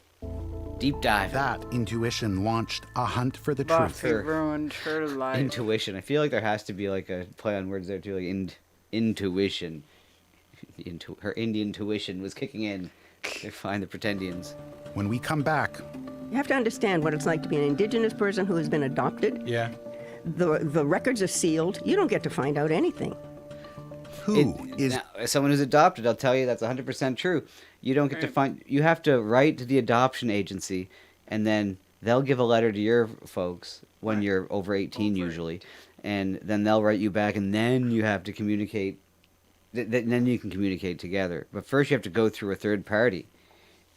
Deep dive. That intuition launched a hunt for the Buffy truth. ruined her life. Intuition. I feel like there has to be like a play on words there too, like intuition. Her Indian tuition was kicking in to find the pretendians. When we come back, You have to understand what it's like to be an indigenous person who has been adopted. Yeah. The records are sealed. You don't get to find out anything. Now, as someone who's adopted, I'll tell you that's 100% true. You don't get to find. You have to write to the adoption agency, and then they'll give a letter to your folks when you're over 18 usually, and then they'll write you back, and then you have to communicate. Then you can communicate together. But first, you have to go through a third party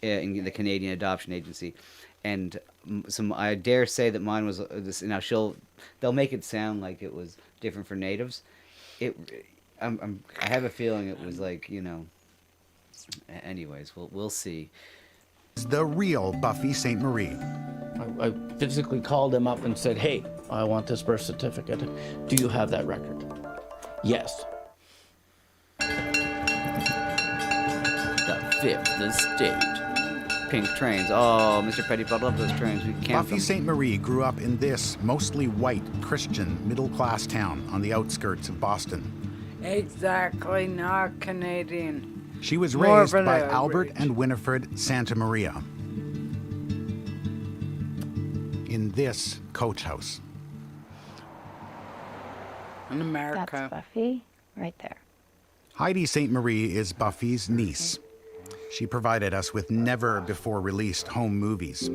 in the Canadian Adoption Agency, and I dare say that mine was this. Now they'll make it sound like it was different for natives. I have a feeling it was like, anyways, we'll see. The real Buffy Sainte-Marie. I physically called him up and said, hey, I want this birth certificate. Do you have that record? Yes. The fifth estate. Pink trains. Oh, Mr. Pettypot, love those trains. We can't. Buffy Sainte-Marie grew up in this mostly white, Christian, middle-class town on the outskirts of Boston. Exactly, not Canadian. She was More raised of an by average. Albert and Winifred Santa Maria in this coach house. In America. That's Buffy, right there. Heidi Sainte-Marie is Buffy's niece. She provided us with never-before-released home movies.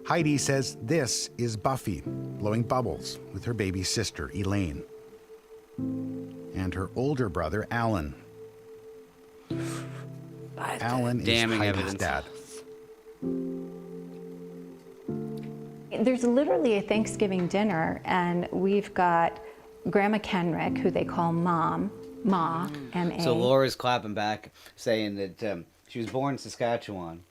Heidi says this is Buffy, blowing bubbles with her baby sister, Elaine, and her older brother, Alan. Alan is Damning Heidi's evidence. dad. There's literally a Thanksgiving dinner, and we've got Grandma Kenrick, who they call Mom, Ma, M-A. So Laura's clapping back, saying that she was born in Saskatchewan,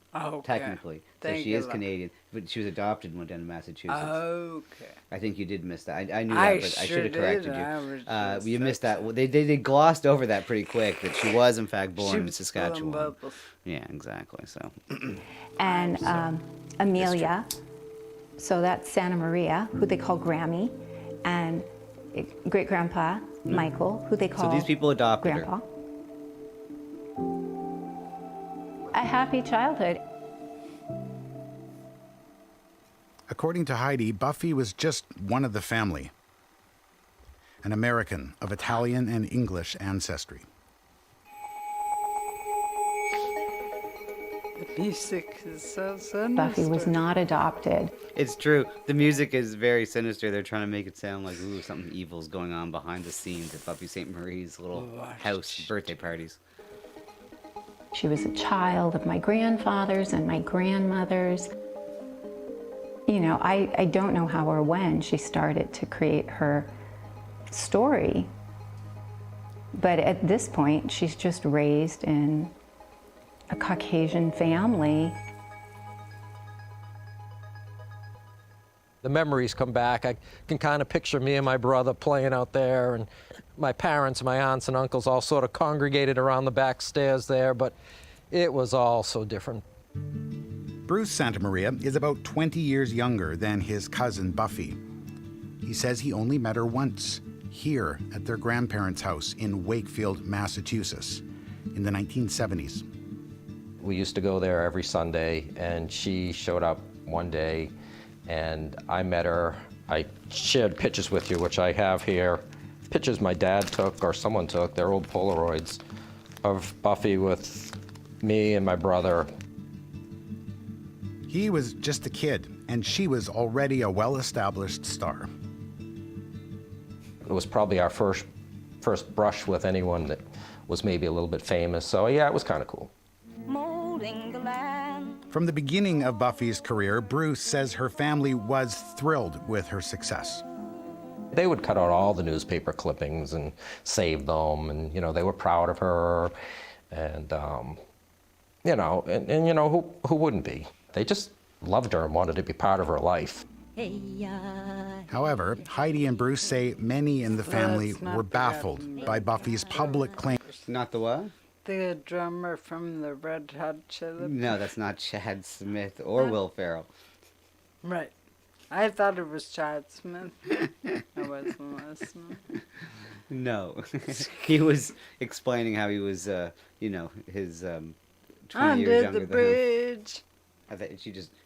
technically. So Thank she you, is Laura. Canadian, but she was adopted and went down to Massachusetts. Okay. I think you did miss that. I knew I that, but I sure should have corrected did. I was you. just You missed that. Well, they glossed over that pretty quick, that she was, in fact, born She in was Saskatchewan. blowing bubbles. Yeah, exactly. So. And Amelia, so that's Santa Maria, who they call Grammy, and great-grandpa Michael, who they call So these people adopted Grandpa. A happy childhood. According to Heidi, Buffy was just one of the family, an American of Italian and English ancestry. The music is so sinister. Buffy was not adopted. It's true. The music is very sinister. They're trying to make it sound like, ooh, something evil's going on behind the scenes at Buffy St. Marie's little house birthday parties. She was a child of my grandfather's and my grandmother's. You know, I don't know how or when she started to create her story, but at this point, she's just raised in a Caucasian family. The memories come back. I can kind of picture me and my brother playing out there, and my parents, my aunts and uncles all sort of congregated around the back stairs there, but it was all so different. Bruce Santamaria is about 20 years younger than his cousin Buffy. He says he only met her once, here at their grandparents' house in Wakefield, Massachusetts, in the 1970s. We used to go there every Sunday, and she showed up one day, and I met her. I shared pictures with you, which I have here. Pictures my dad took or someone took, they're old Polaroids, of Buffy with me and my brother. He was just a kid, and she was already a well-established star. It was probably our first brush with anyone that was maybe a little bit famous, so yeah, it was kind of cool. From the beginning of Buffy's career, Bruce says her family was thrilled with her success. They would cut out all the newspaper clippings and save them, and, you know, they were proud of her, and, you know, and you know, who wouldn't be? They just loved her and wanted to be part of her life. However, Heidi and Bruce say many in the family were baffled by Buffy's public claim. Not the what? The drummer from the Red Hot Chili Peppers. No, that's not Chad Smith or Will Ferrell. Right. I thought it was Chad Smith. I wasn't listening. No. He was explaining how he was, you know, his 20 years younger Under the than him. bridge. I think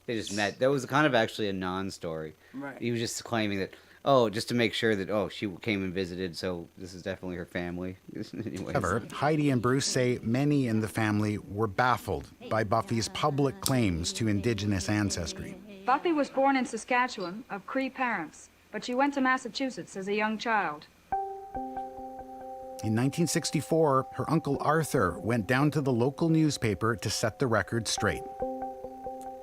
they just met. That was kind of actually a non-story. Right. He was just claiming that, oh, just to make sure that, oh, she came and visited, so this is definitely her family. Anyways. However, Heidi and Bruce say many in the family were baffled by Buffy's public claims to Indigenous ancestry. Buffy was born in Saskatchewan of Cree parents, but she went to Massachusetts as a young child. In 1964, her uncle Arthur went down to the local newspaper to set the record straight.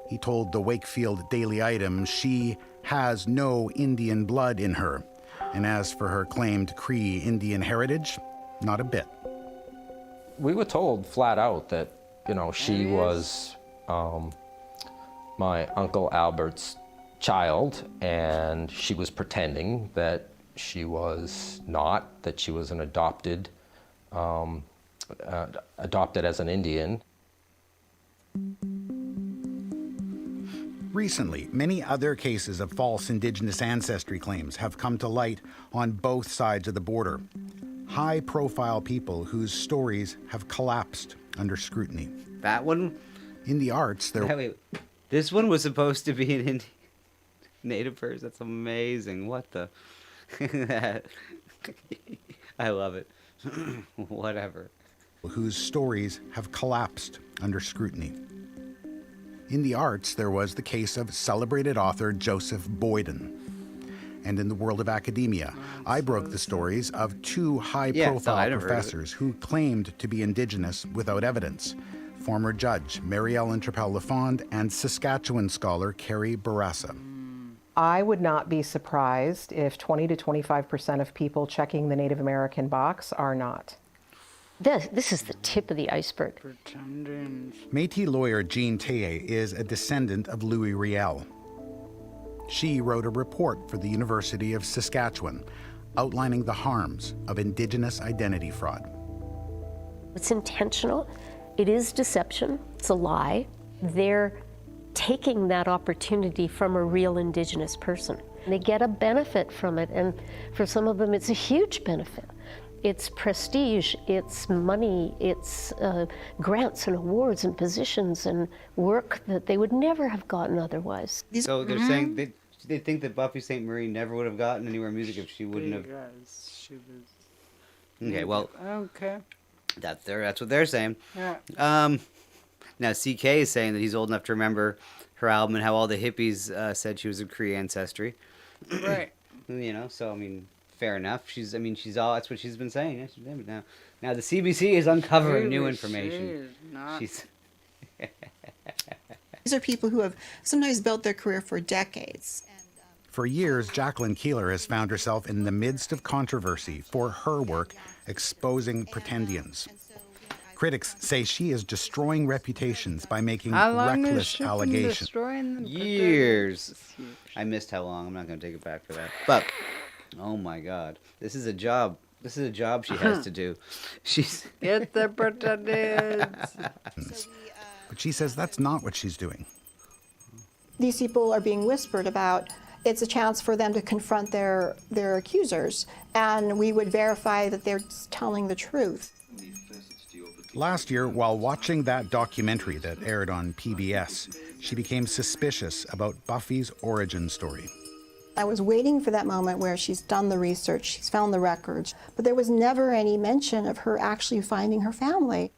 He told the Wakefield Daily Item she has no Indian blood in her, and as for her claimed Cree Indian heritage, not a bit. We were told flat out that, you know, she was my Uncle Albert's child, and she was pretending that she was not, that she was an adopted as an Indian. Recently, many other cases of false Indigenous ancestry claims have come to light on both sides of the border. High-profile people whose stories have collapsed under scrutiny. That one? In the arts, there... Wait, this one was supposed to be an Indian native person? That's amazing. What the... I love it. Whatever. Whose stories have collapsed under scrutiny. In the arts, there was the case of celebrated author Joseph Boyden. And in the world of academia, I broke the stories of two high-profile professors who claimed to be Indigenous without evidence. Former judge Mary-Ellen Trepel-Lafond and Saskatchewan scholar Carrie Barassa. I would not be surprised if 20 to 25% of people checking the Native American box are not. This is the tip of the iceberg. Métis lawyer Jean Théier is a descendant of Louis Riel. She wrote a report for the University of Saskatchewan outlining the harms of Indigenous identity fraud. It's intentional. It is deception. It's a lie. They're taking that opportunity from a real Indigenous person. They get a benefit from it, and for some of them it's a huge benefit. It's prestige, it's money, it's grants and awards and positions and work that they would never have gotten otherwise. So they're saying they think that Buffy St. Marie never would have gotten anywhere in music if she wouldn't have. Because she was. Okay, well, Okay. that's what they're saying. Yeah. Now CK is saying that he's old enough to remember her album and how all the hippies said she was of Cree ancestry. Right. You know, so I mean, fair enough. She's all. That's what she's been saying. Yeah, she's been, but now the CBC is uncovering new information. She's. These are people who have sometimes built their career for decades. For years, Jacqueline Keeler has found herself in the midst of controversy for her work exposing pretendians. Critics say she is destroying reputations by making How long has reckless she been allegations. destroying them? Years. I missed how long. I'm not going to take it back for that. But, oh my God, this is a job. This is a job she has to do. She's Get the pretendians. But she says that's not what she's doing. These people are being whispered about. It's a chance for them to confront their accusers, and we would verify that they're telling the truth. Last year, while watching that documentary that aired on PBS, she became suspicious about Buffy's origin story. I was waiting for that moment where she's done the research, she's found the records, but there was never any mention of her actually finding her family.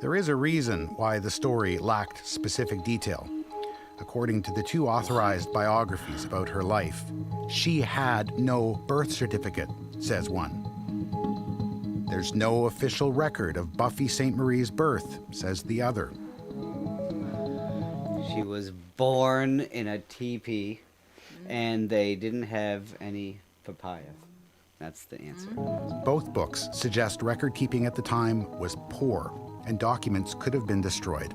There is a reason why the story lacked specific detail. According to the two authorized biographies about her life, she had no birth certificate, says one. There's no official record of Buffy St. Marie's birth, says the other. She was born in a teepee, and they didn't have any papaya. That's the answer. Both books suggest record keeping at the time was poor, and documents could have been destroyed.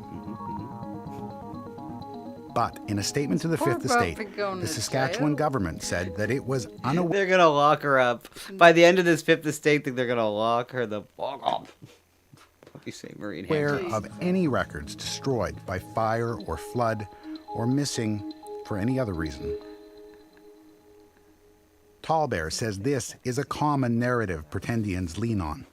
But in a statement to the Fifth Estate, the Saskatchewan government said that it was unaware. They're going to lock her up. By the end of this Fifth Estate thing, they're going to lock her the fuck up. Buffy St. Marie in Aware handcuffs. of any records destroyed by fire or flood or missing for any other reason. Tallbear says this is a common narrative pretendians lean on.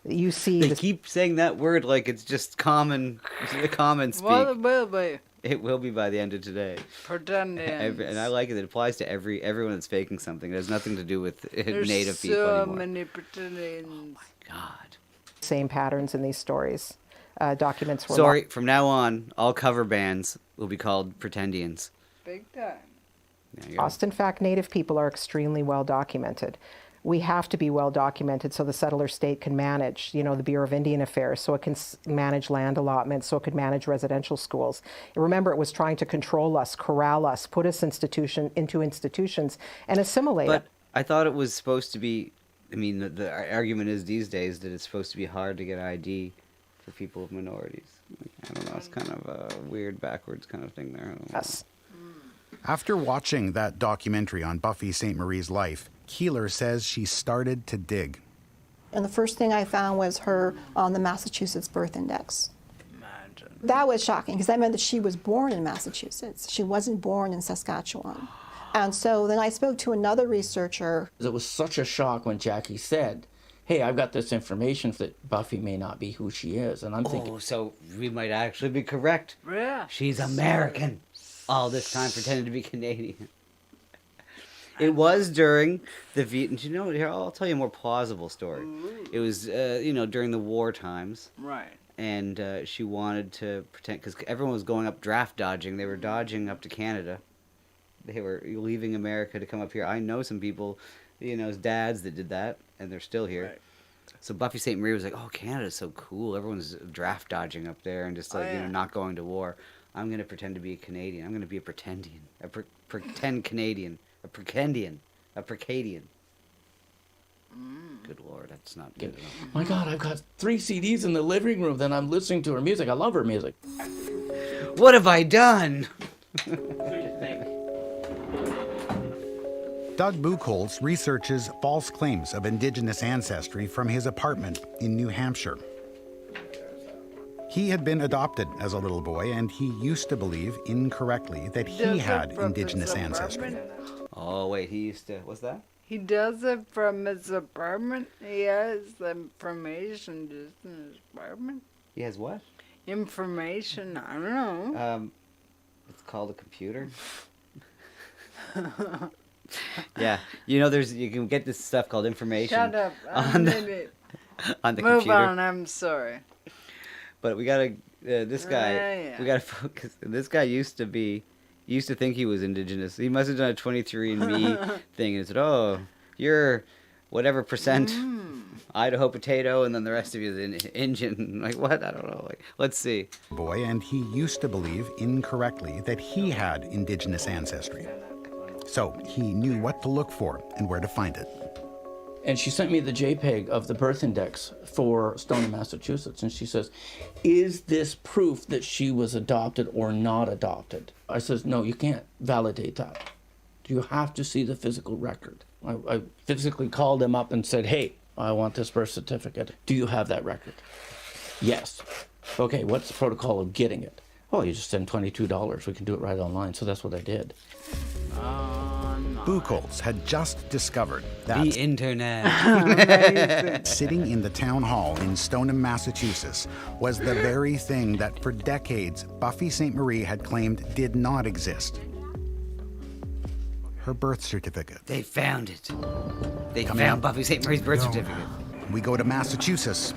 You see, They keep saying that word like it's just common speak. Well, it will be. It will be by the end of today. Pretendians. And I like it. It applies to everyone that's faking something. It has nothing to do with There's native people so anymore. many pretendians. God. same patterns in these stories. Documents were Sorry, from now on, all cover bands will be called pretendians. Big time. lost. In fact, Native people are extremely well documented. We have to be well documented so the settler state can manage, the Bureau of Indian Affairs, so it can manage land allotments, so it could manage residential schools. And remember, it was trying to control us, corral us, put us into institutions, and assimilate But us. I thought it was supposed to be, the argument is these days that it's supposed to be hard to get ID for people of minorities. I don't know, it's kind of a weird backwards kind of thing there. Yes. After watching that documentary on Buffy St. Marie's life, Keeler says she started to dig. And the first thing I found was her on the Massachusetts birth index. Imagine. That was shocking because that meant that she was born in Massachusetts. She wasn't born in Saskatchewan. And so then I spoke to another researcher. It was such a shock when Jackie said, hey, I've got this information that Buffy may not be who she is. And I'm thinking, so we might actually be correct. Yeah. She's American. All this time pretending to be Canadian. It was during the Vietnam. Here, I'll tell you a more plausible story. It was, during the war times. Right. And she wanted to pretend, because everyone was going up draft dodging. They were dodging up to Canada. They were leaving America to come up here. I know some people, dads that did that, and they're still here. Right. So Buffy St. Marie was like, oh, Canada's so cool. Everyone's draft dodging up there and just not going to war. I'm going to pretend to be a Canadian. I'm going to be a pretendian. Pretend Canadian. A Precandian. A Precadian. Good Lord, that's not good enough. my God, I've got 3 CDs in the living room, then I'm listening to her music. I love her music. What have I done? Doug Buchholz researches false claims of Indigenous ancestry from his apartment in New Hampshire. He had been adopted as a little boy, and he used to believe incorrectly that he had Indigenous ancestry. Oh, wait, he used to... What's that? He does it from his apartment. He has information just in his apartment. He has what? Information, I don't know. It's called a computer. Yeah, you know, you can get this stuff called information. Shut up. On the Move computer. on, I'm sorry. But we gotta, this guy, yeah. we gotta focus. This guy used to think he was indigenous. He must have done a 23andMe thing and said, "Oh, you're whatever percent Idaho potato," and then the rest of you is Indian. Like what? I don't know. Like, let's see. Boy, and he used to believe incorrectly that he had indigenous ancestry. So he knew what to look for and where to find it. And she sent me the JPEG of the birth index for Stoneham, Massachusetts. And she says, is this proof that she was adopted or not adopted? I says, no, you can't validate that. You have to see the physical record. I physically called him up and said, hey, I want this birth certificate. Do you have that record? Yes. Okay, what's the protocol of getting it? Oh, you just send $22. We can do it right online. So that's what I did. Buchholz had just discovered that The internet. sitting in the town hall in Stoneham, Massachusetts, was the very thing that for decades Buffy St. Marie had claimed did not exist. Her birth certificate. They found it. They Coming found up. Buffy St. Marie's birth certificate. We go to Massachusetts.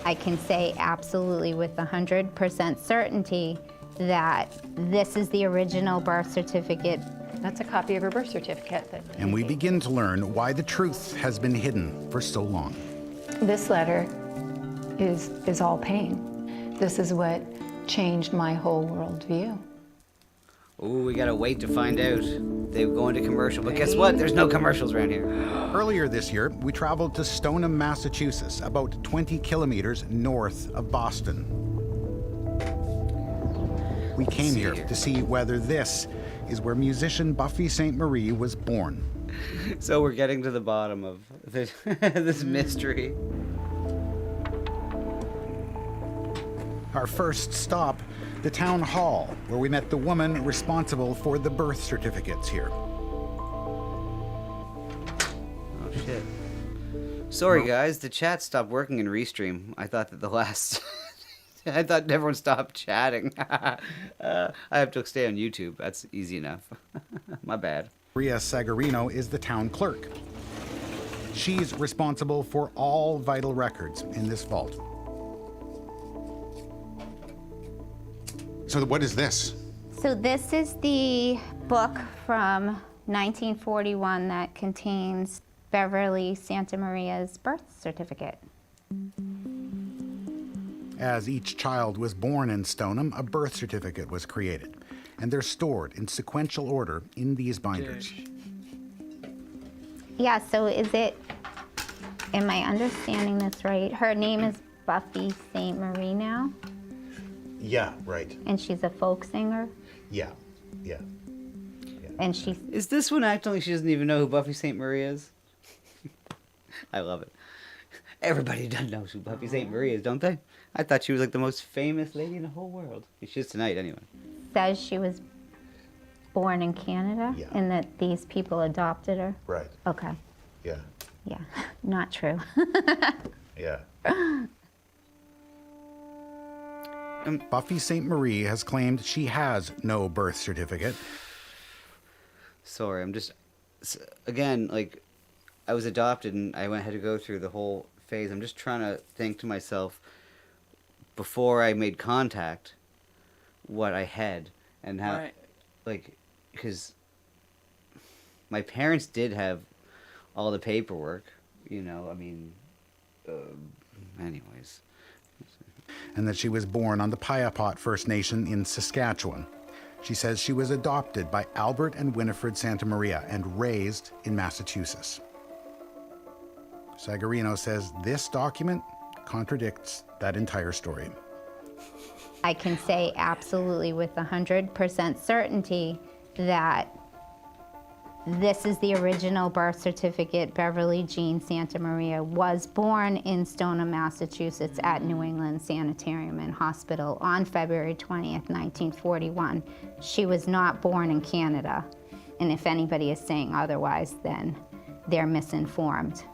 I can say absolutely with 100% certainty that this is the original birth certificate. That's a copy of her birth certificate. And we begin to learn why the truth has been hidden for so long. This letter is all pain. This is what changed my whole worldview. Ooh, we gotta wait to find out. They go into commercial, but guess what? There's no commercials around here. Earlier this year, we traveled to Stoneham, Massachusetts, about 20 kilometers north of Boston. We came here to see whether this is where musician Buffy St. Marie was born. So we're getting to the bottom of this, this mystery. Our first stop, the town hall, where we met the woman responsible for the birth certificates here. Oh shit. Sorry guys, the chat stopped working in Restream. I thought that the last... I thought everyone stopped chatting. I have to stay on YouTube. That's easy enough. My bad. Maria Sagarino is the town clerk. She's responsible for all vital records in this vault. So what is this? So this is the book from 1941 that contains Beverly Santa Maria's birth certificate. As each child was born in Stoneham, a birth certificate was created, and they're stored in sequential order in these binders. Yeah, so am I understanding this right? Her name is Buffy St. Marie now, Yeah, right. and she's a folk singer, Yeah, yeah. and she's... Is this one acting like she doesn't even know who Buffy St. Marie is? I love it. Everybody does know who Buffy St. Marie is, don't they? I thought she was like the most famous lady in the whole world. She is tonight, anyway. says she was born in Canada, Yeah. and that these people adopted her? Right. Okay. Yeah. Yeah, not true. Yeah. Buffy St. Marie has claimed she has no birth certificate. Sorry, I'm just... Again, like, I was adopted and I had to go through the whole phase. I'm just trying to think to myself, before I made contact, what I had and how... Right. Like, because my parents did have all the paperwork, you know, I mean... anyways... And that she was born on the Piapot First Nation in Saskatchewan. She says she was adopted by Albert and Winifred Santa Maria and raised in Massachusetts. Sagarino says this document contradicts that entire story. I can say absolutely with 100% certainty that this is the original birth certificate. Beverly Jean Santa Maria was born in Stoneham, Massachusetts at New England Sanitarium and Hospital on February 20th, 1941. She was not born in Canada. And if anybody is saying otherwise, then they're misinformed.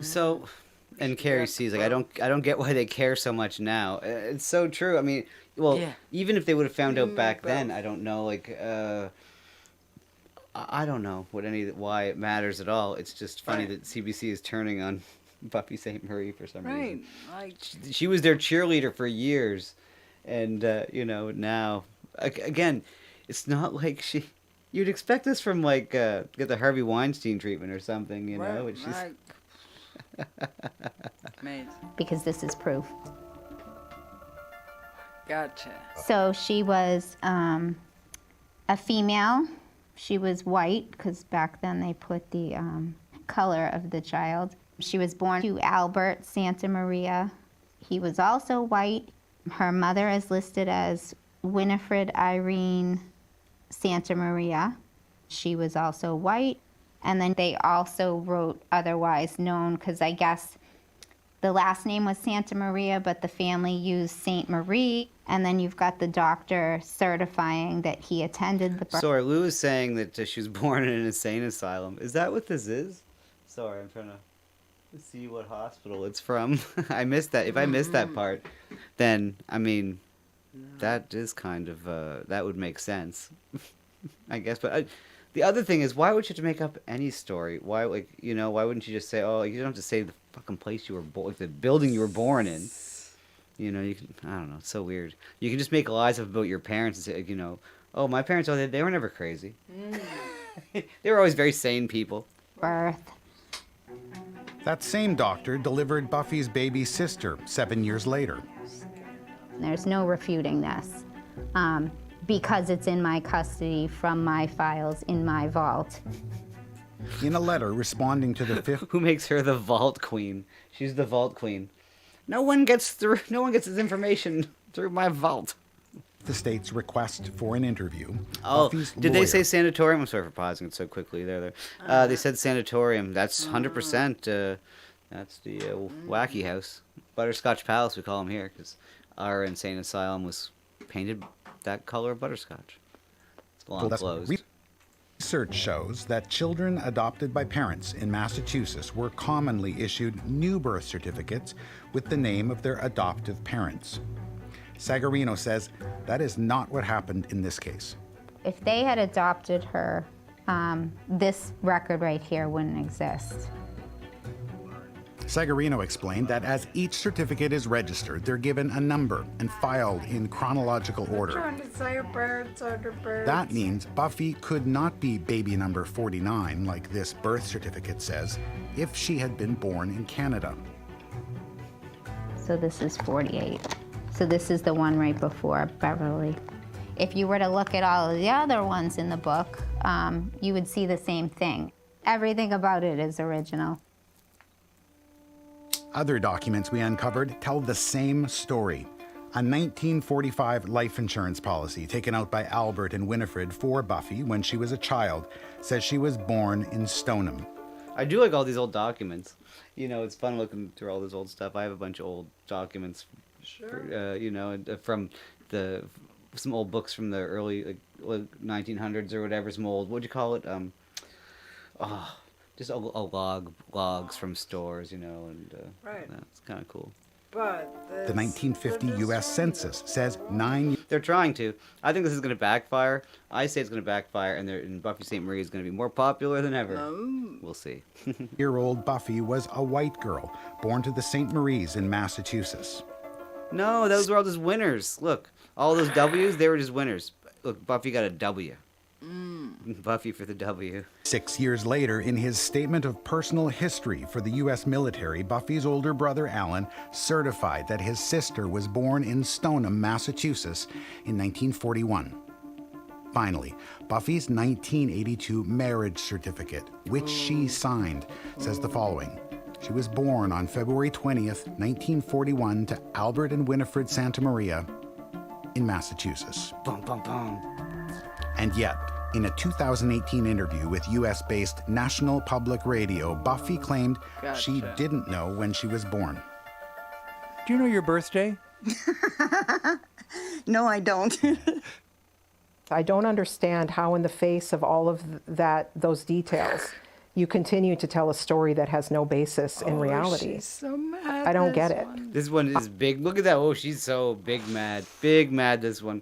So, and Carrie sees, like, I don't get why they care so much now. It's so true. I mean, well, even if they would have found out back then, I don't know, like, I don't know why it matters at all. It's just funny that CBC is turning on Buffy St. Marie for some reason. Like, She was their cheerleader for years, and now again, it's not like you'd expect this from like get the Harvey Weinstein treatment or something, you know. It's just because this is proof. Gotcha. So she was a female. She was white, because back then they put the color of the child. She was born to Albert Santa Maria. He was also white. Her mother is listed as Winifred Irene Santa Maria. She was also white. And then they also wrote otherwise known, because I guess the last name was Santa Maria, but the family used Saint Marie. And then you've got the doctor certifying that he attended the birth. Sorry, Lou is saying that she was born in an insane asylum. Is that what this is? Sorry, I'm trying to see what hospital it's from. I missed that. If I missed that part, then, I mean, that is kind of, that would make sense, I guess. But the other thing is, why would you have to make up any story? Why, like, why wouldn't you just say, oh, you don't have to say the fucking place you were born, like the building you were born in. You can, I don't know, it's so weird. You can just make lies up about your parents and say, oh, my parents, they were never crazy. They were always very sane people. Birth. That same doctor delivered Buffy's baby sister 7 years later. There's no refuting this, because it's in my custody from my files in my vault. In a letter responding to the fifth... Who makes her the vault queen? She's the vault queen. No one gets this information through my vault. The state's request for an interview. Oh, Buffy's did lawyer, they say sanatorium? I'm sorry for pausing it so quickly there. They said sanatorium. That's 100%. That's the wacky house. Butterscotch Palace, we call them here, because our insane asylum was painted that color of butterscotch. It's long closed. Research shows that children adopted by parents in Massachusetts were commonly issued new birth certificates with the name of their adoptive parents. Sagarino says that is not what happened in this case. If they had adopted her, this record right here wouldn't exist. Sagarino explained that as each certificate is registered, they're given a number and filed in chronological order. That means Buffy could not be baby number 49, like this birth certificate says, if she had been born in Canada. So this is 48. So this is the one right before Beverly. If you were to look at all of the other ones in the book, you would see the same thing. Everything about it is original. Other documents we uncovered tell the same story. A 1945 life insurance policy taken out by Albert and Winifred for Buffy when she was a child says she was born in Stoneham. I do like all these old documents. It's fun looking through all this old stuff. I have a bunch of old documents, from some old books from the early 1900s or whatever. Some old, what'd you call it? Just logs from stores, and that's kind of cool. But the 1950 U.S. Census says 9... They're trying to. I think this is going to backfire. I say it's going to backfire, and Buffy St. Marie is going to be more popular than ever. We'll see. Year-old Buffy was a white girl, born to the St. Maries in Massachusetts. No, those were all just winners. Look, all those W's, they were just winners. Look, Buffy got a W. Buffy for the W. 6 years later, in his statement of personal history for the U.S. military, Buffy's older brother, Alan, certified that his sister was born in Stoneham, Massachusetts in 1941. Finally, Buffy's 1982 marriage certificate, which she signed, says the following. She was born on February 20th, 1941 to Albert and Winifred Santa Maria in Massachusetts. Boom, boom, boom. And yet, in a 2018 interview with US-based National Public Radio, Buffy claimed she didn't know when she was born. Do you know your birthday? No, I don't. I don't understand how in the face of all of those details, you continue to tell a story that has no basis in reality. She's so mad. I don't get this it. one. This one is big. Look at that. Oh, she's so big mad. Big mad, this one.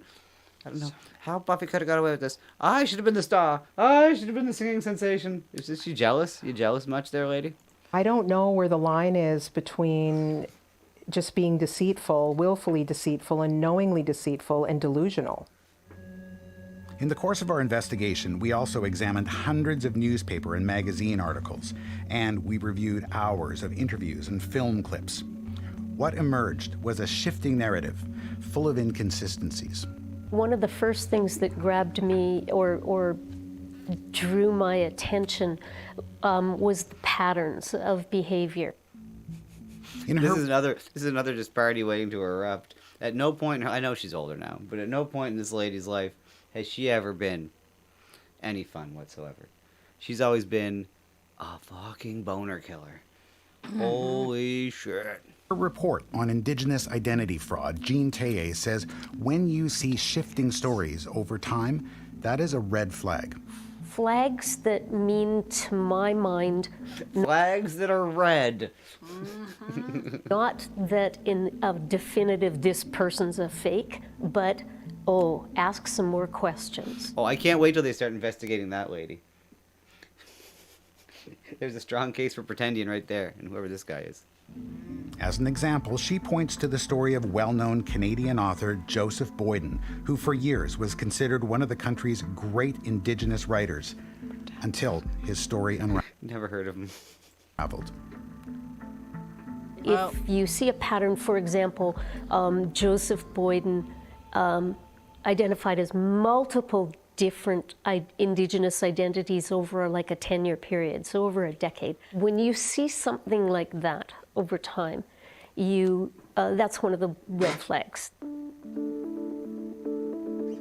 I don't know how Buffy could have got away with this. I should have been the star. I should have been the singing sensation. Is she jealous? You jealous much there, lady? I don't know where the line is between just being deceitful, willfully deceitful, and knowingly deceitful and delusional. In the course of our investigation, we also examined hundreds of newspaper and magazine articles, and we reviewed hours of interviews and film clips. What emerged was a shifting narrative, full of inconsistencies. One of the first things that grabbed me or drew my attention was the patterns of behavior. This is another disparity waiting to erupt. At no point, I know she's older now, but at no point in this lady's life has she ever been any fun whatsoever. She's always been a fucking boner killer. Holy shit. A report on Indigenous identity fraud, Jean Thayer says when you see shifting stories over time, that is a red flag. Flags that mean, to my mind, flags that are red. Not that in a definitive this person's a fake, but ask some more questions. Oh, I can't wait till they start investigating that lady. There's a strong case for pretendian right there, and whoever this guy is. As an example, she points to the story of well-known Canadian author Joseph Boyden, who for years was considered one of the country's great Indigenous writers, until his story Never heard of him. unraveled. If you see a pattern, for example, Joseph Boyden identified as multiple different Indigenous identities over like a 10-year period, so over a decade. When you see something like that over time, that's one of the red flags.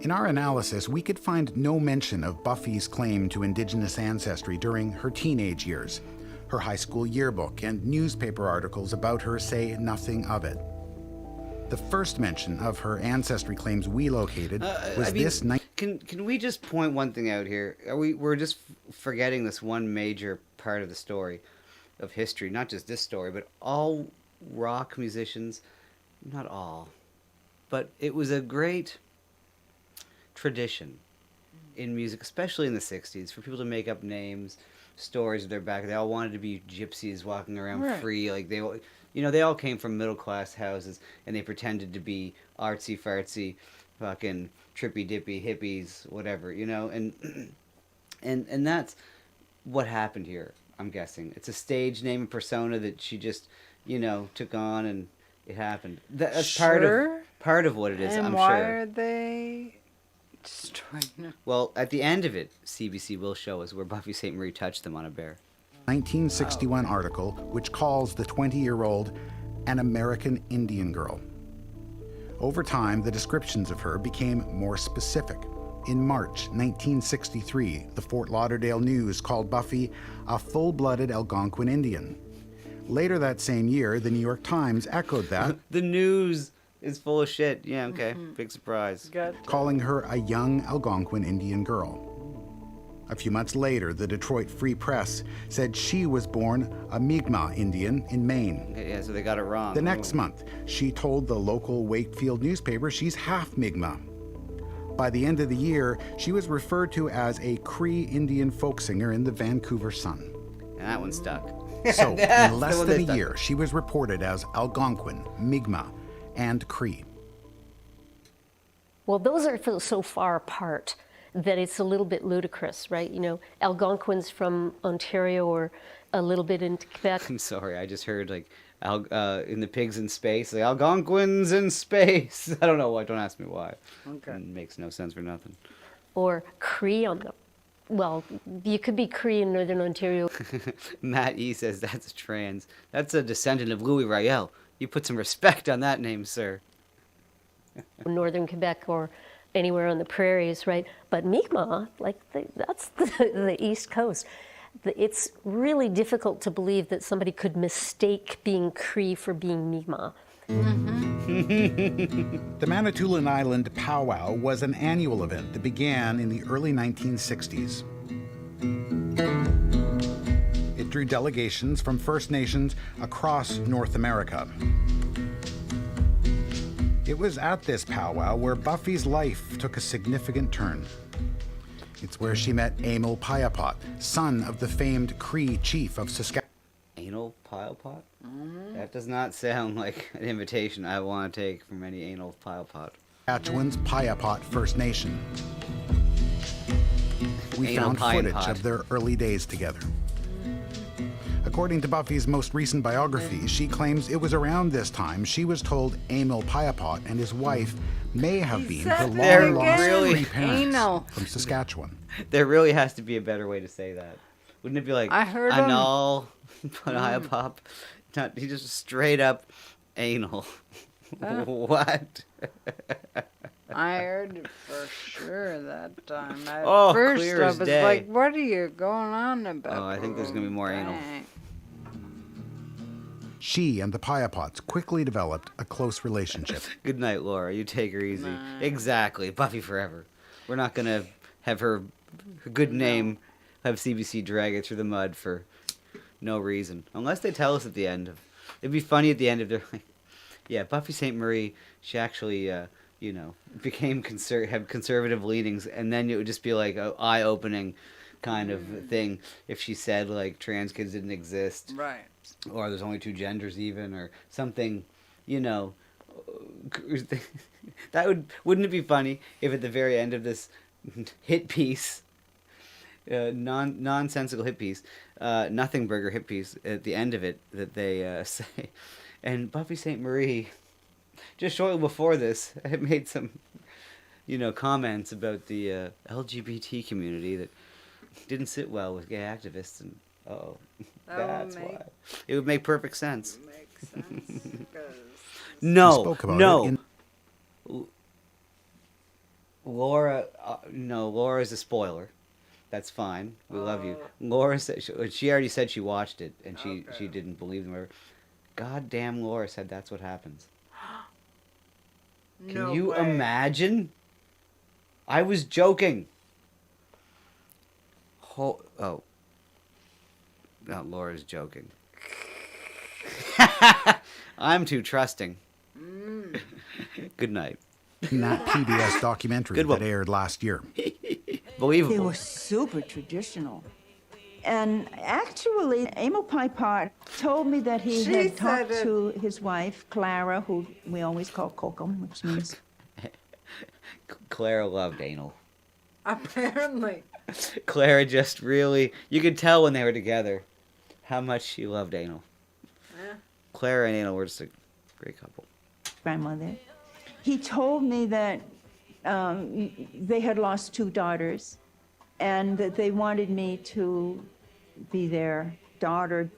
In our analysis, we could find no mention of Buffy's claim to Indigenous ancestry during her teenage years. Her high school yearbook and newspaper articles about her say nothing of it. The first mention of her ancestry claims we located was this night. Can we just point one thing out here? We're just forgetting this one major part of the story, of history. Not just this story, but all rock musicians, not all, but it was a great tradition in music, especially in the 60s, for people to make up names, stories of their back. They all wanted to be gypsies walking around free, like they all came from middle class houses, and they pretended to be artsy fartsy, fucking trippy dippy hippies, whatever, and that's what happened here. I'm guessing it's a stage name and persona that she just, took on, and it happened. That's part of what it is. And I'm why sure. are they destroying her? Well, at the end of it, CBC will show us where Buffy St. Marie touched them on a bear. 1961 article which calls the 20-year-old an American Indian girl. Over time, the descriptions of her became more specific. In March 1963, the Fort Lauderdale News called Buffy a full-blooded Algonquin Indian. Later that same year, the New York Times echoed that. The news is full of shit. Yeah, okay. Big surprise. Calling her a young Algonquin Indian girl. A few months later, the Detroit Free Press said she was born a Mi'kmaq Indian in Maine. Okay, yeah, so they got it wrong. The next month, she told the local Wakefield newspaper she's half Mi'kmaq. By the end of the year, she was referred to as a Cree Indian folk singer in the Vancouver Sun. And that one stuck. So, in less than a year, she was reported as Algonquin, Mi'kmaq, and Cree. Well, those are so far apart that it's a little bit ludicrous, right? Algonquins from Ontario or a little bit into Quebec. I'm sorry, I just heard in the Pigs in Space, the Algonquins in space. I don't know why. Don't ask me why. Okay. It makes no sense for nothing. Or Cree well, you could be Cree in Northern Ontario. Matt E says that's a trans. That's a descendant of Louis Riel. You put some respect on that name, sir. Northern Quebec or anywhere on the prairies, right? But Mi'kmaq, that's the East Coast. It's really difficult to believe that somebody could mistake being Cree for being Mi'kmaq. The Manitoulin Island Powwow was an annual event that began in the early 1960s. It drew delegations from First Nations across North America. It was at this powwow where Buffy's life took a significant turn. It's where she met Emil Payapot, son of the famed Cree chief of Saskatchewan. Anal pile pot? That does not sound like an invitation I want to take from any anal pile pot. Saskatchewan's Payapot First Nation. We Anal found pie and footage pot. of their early days together. According to Buffy's most recent biography, she claims it was around this time she was told Emil Payapot and his wife may have been her long-lost Cree parents Anal. from Saskatchewan. There really has to be a better way to say that. Wouldn't it be like I heard 'em. anal, pop? Not he just straight up anal. What? I heard it for sure that time. At Oh, first clear I as was day. like, what are you going on about? Oh, I think there's gonna be more anal. Dang. She and the Payapots quickly developed a close relationship. Good night, Laura. You take her easy. Exactly. Buffy forever. We're not gonna have her good name have CBC drag it through the mud for no reason, unless they tell us at the end. It'd be funny at the end if they're like, yeah, Buffy St. Marie. She actually, became had conservative leanings, and then it would just be like an eye-opening kind of thing if she said like trans kids didn't exist, Right. or there's only two genders even, or something, wouldn't it be funny if at the very end of this hit piece, nonsensical hit piece, nothing burger hit piece, at the end of it that they say, and Buffy St. Marie, just shortly before this, had made some, comments about the LGBT community that didn't sit well with gay activists, and that's why. It would make perfect sense. Makes sense. 'Cause We spoke about it in Laura, Laura's a spoiler. That's fine. We love you. Laura said she already said she watched it and she didn't believe them. Goddamn, Laura said that's what happens. Can No you way. imagine? I was joking. No, Laura's joking. I'm too trusting. Good night. in that PBS documentary Good one. that aired last year. Believable. They were super traditional. And actually, Emil Payapot told me that he She had said talked it. to his wife, Clara, who we always call Kokum, which means Clara loved anal. Apparently. Clara just really, you could tell when they were together how much she loved anal. Yeah. Clara and anal were just a great couple. grandmother. He told me that they had lost 2 daughters and that they wanted me to be their daughter.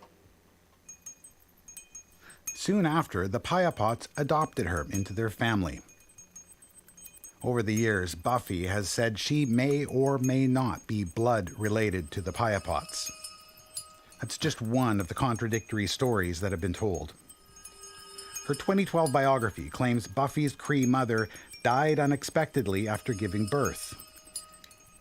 Soon after, the Payapots adopted her into their family. Over the years, Buffy has said she may or may not be blood related to the Payapots. That's just one of the contradictory stories that have been told. Her 2012 biography claims Buffy's Cree mother died unexpectedly after giving birth.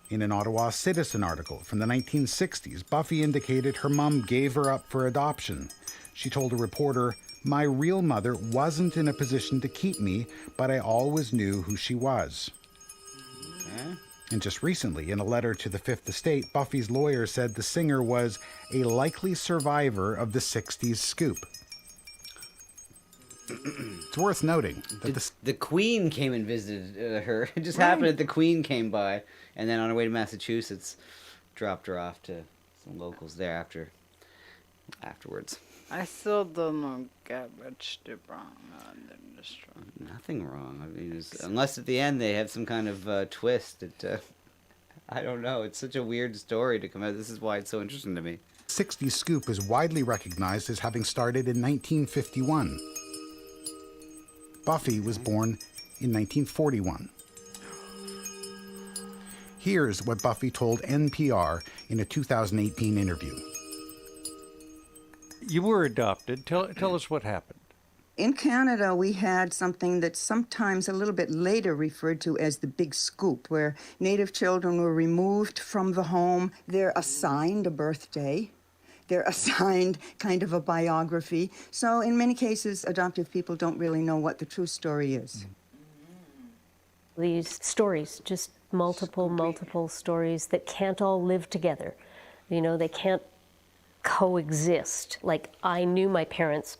In an Ottawa Citizen article from the 1960s, Buffy indicated her mom gave her up for adoption. She told a reporter, "My real mother wasn't in a position to keep me, but I always knew who she was." Okay. And just recently, in a letter to the Fifth Estate, Buffy's lawyer said the singer was a likely survivor of the 60s scoop. It's worth noting that the Queen came and visited her. It just happened that the Queen came by, and then on her way to Massachusetts, dropped her off to some locals there afterwards. I still don't get what she did wrong on the industry. Nothing wrong. I mean, unless at the end they have some kind of twist. I don't know. It's such a weird story to come out. This is why it's so interesting to me. 60s scoop is widely recognized as having started in 1951. Buffy was born in 1941. Here's what Buffy told NPR in a 2018 interview. You were adopted. Tell us what happened. In Canada, we had something that's sometimes a little bit later referred to as the big scoop, where Native children were removed from the home. They're assigned a birthday. They're assigned kind of a biography. So in many cases, adoptive people don't really know what the true story is. These stories, just multiple stories that can't all live together. You know, they can't coexist. Like, I knew my parents,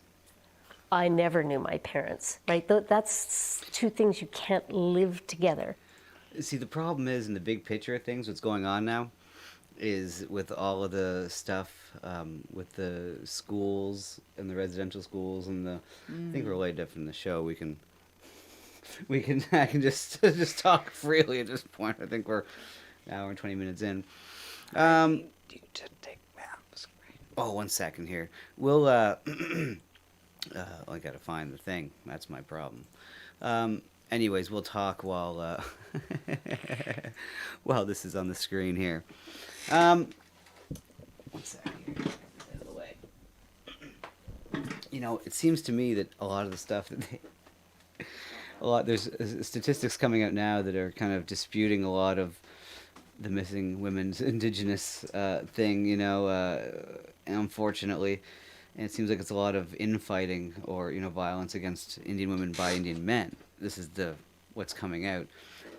I never knew my parents, right? That's two things you can't live together. See, the problem is, in the big picture of things, what's going on now is with all of the stuff with the schools and the residential schools and the, I think we're laid up in the show. I can just talk freely at this point. I think we're an hour and 20 minutes in. Oh, 1 second here. We'll, I gotta find the thing. That's my problem. Anyways, we'll talk while this is on the screen here. 1 second here. Get out of the way. You know, it seems to me that a lot of the stuff that there's statistics coming out now that are kind of disputing a lot of the missing women's indigenous thing, you know, unfortunately. And it seems like it's a lot of infighting or, you know, violence against Indian women by Indian men. This is what's coming out.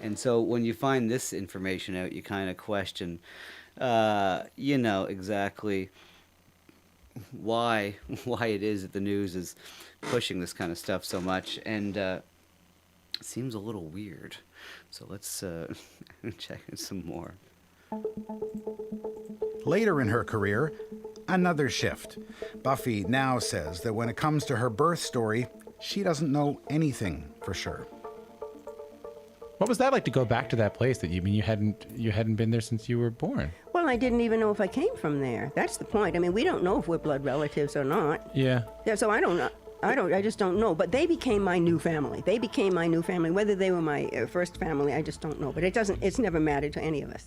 And so when you find this information out, you kind of question, you know, exactly why it is that the news is pushing this kind of stuff so much. And it seems a little weird. So let's check in some more. Later in her career, another shift. Buffy now says that when it comes to her birth story, she doesn't know anything for sure. What was that like to go back to that place that you hadn't been there since you were born? Well, I didn't even know if I came from there. That's the point. I mean, we don't know if we're blood relatives or not. Yeah. Yeah, so I don't know. I just don't know. But they became my new family. Whether they were my first family, I just don't know. But it's never mattered to any of us.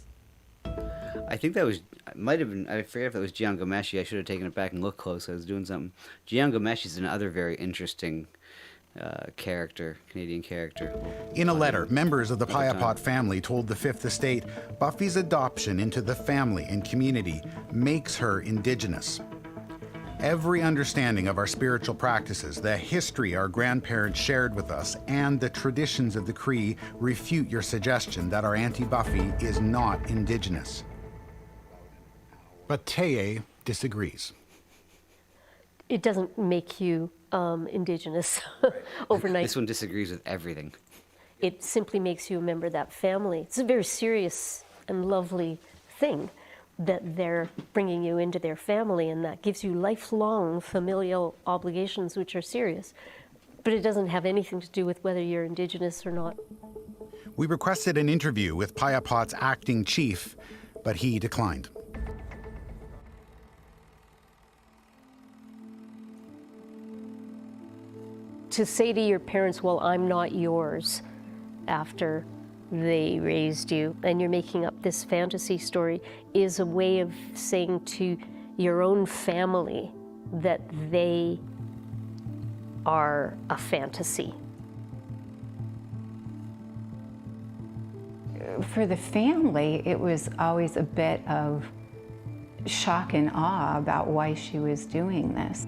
I think that might have been, I forget if that was Jian Ghomeshi. I should have taken it back and looked close. I was doing something. Jian Ghomeshi is another very interesting Canadian character. In a letter, members of the Payapot family told the Fifth Estate Buffy's adoption into the family and community makes her Indigenous. Every understanding of our spiritual practices, the history our grandparents shared with us, and the traditions of the Cree refute your suggestion that our Auntie Buffy is not Indigenous. But Teye disagrees. It doesn't make you Indigenous overnight. This one disagrees with everything. It simply makes you a member of that family. It's a very serious and lovely thing that they're bringing you into their family, and that gives you lifelong familial obligations, which are serious. But it doesn't have anything to do with whether you're Indigenous or not. We requested an interview with Payapot's acting chief, but he declined. To say to your parents, well, I'm not yours, after they raised you, and you're making up this fantasy story, is a way of saying to your own family that they are a fantasy. For the family, it was always a bit of shock and awe about why she was doing this.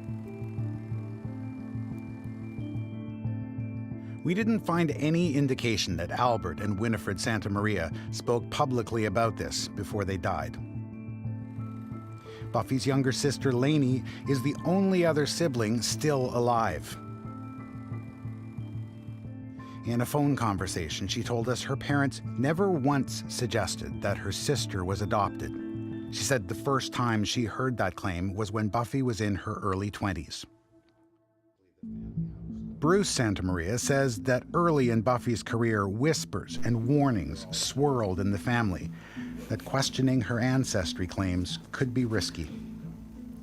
We didn't find any indication that Albert and Winifred Santa Maria spoke publicly about this before they died. Buffy's younger sister, Lainey, is the only other sibling still alive. In a phone conversation, she told us her parents never once suggested that her sister was adopted. She said the first time she heard that claim was when Buffy was in her early 20s. Bruce Santa Maria says that early in Buffy's career, whispers and warnings swirled in the family, that questioning her ancestry claims could be risky.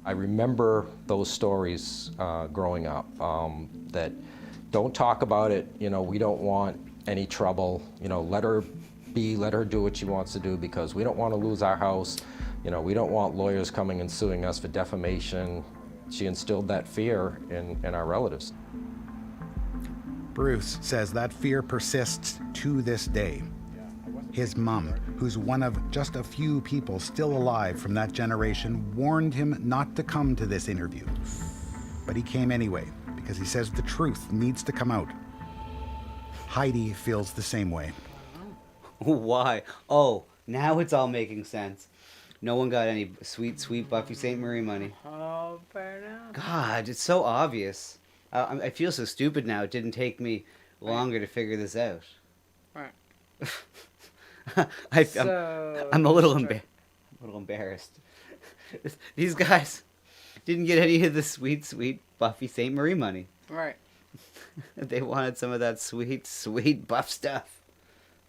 I remember those stories growing up, that don't talk about it, you know, we don't want any trouble, you know, let her be, let her do what she wants to do, because we don't want to lose our house, you know, we don't want lawyers coming and suing us for defamation. She instilled that fear in our relatives. Bruce says that fear persists to this day. His mum, who's one of just a few people still alive from that generation, warned him not to come to this interview. But he came anyway, because he says the truth needs to come out. Heidi feels the same way. Why? Oh, now it's all making sense. No one got any sweet Buffy St. Marie money. Oh, fair enough. God, it's so obvious. I feel so stupid now. It didn't take me longer to figure this out. Right. I'm a little embarrassed. These guys didn't get any of the sweet Buffy St. Marie money. Right. They wanted some of that sweet buff stuff.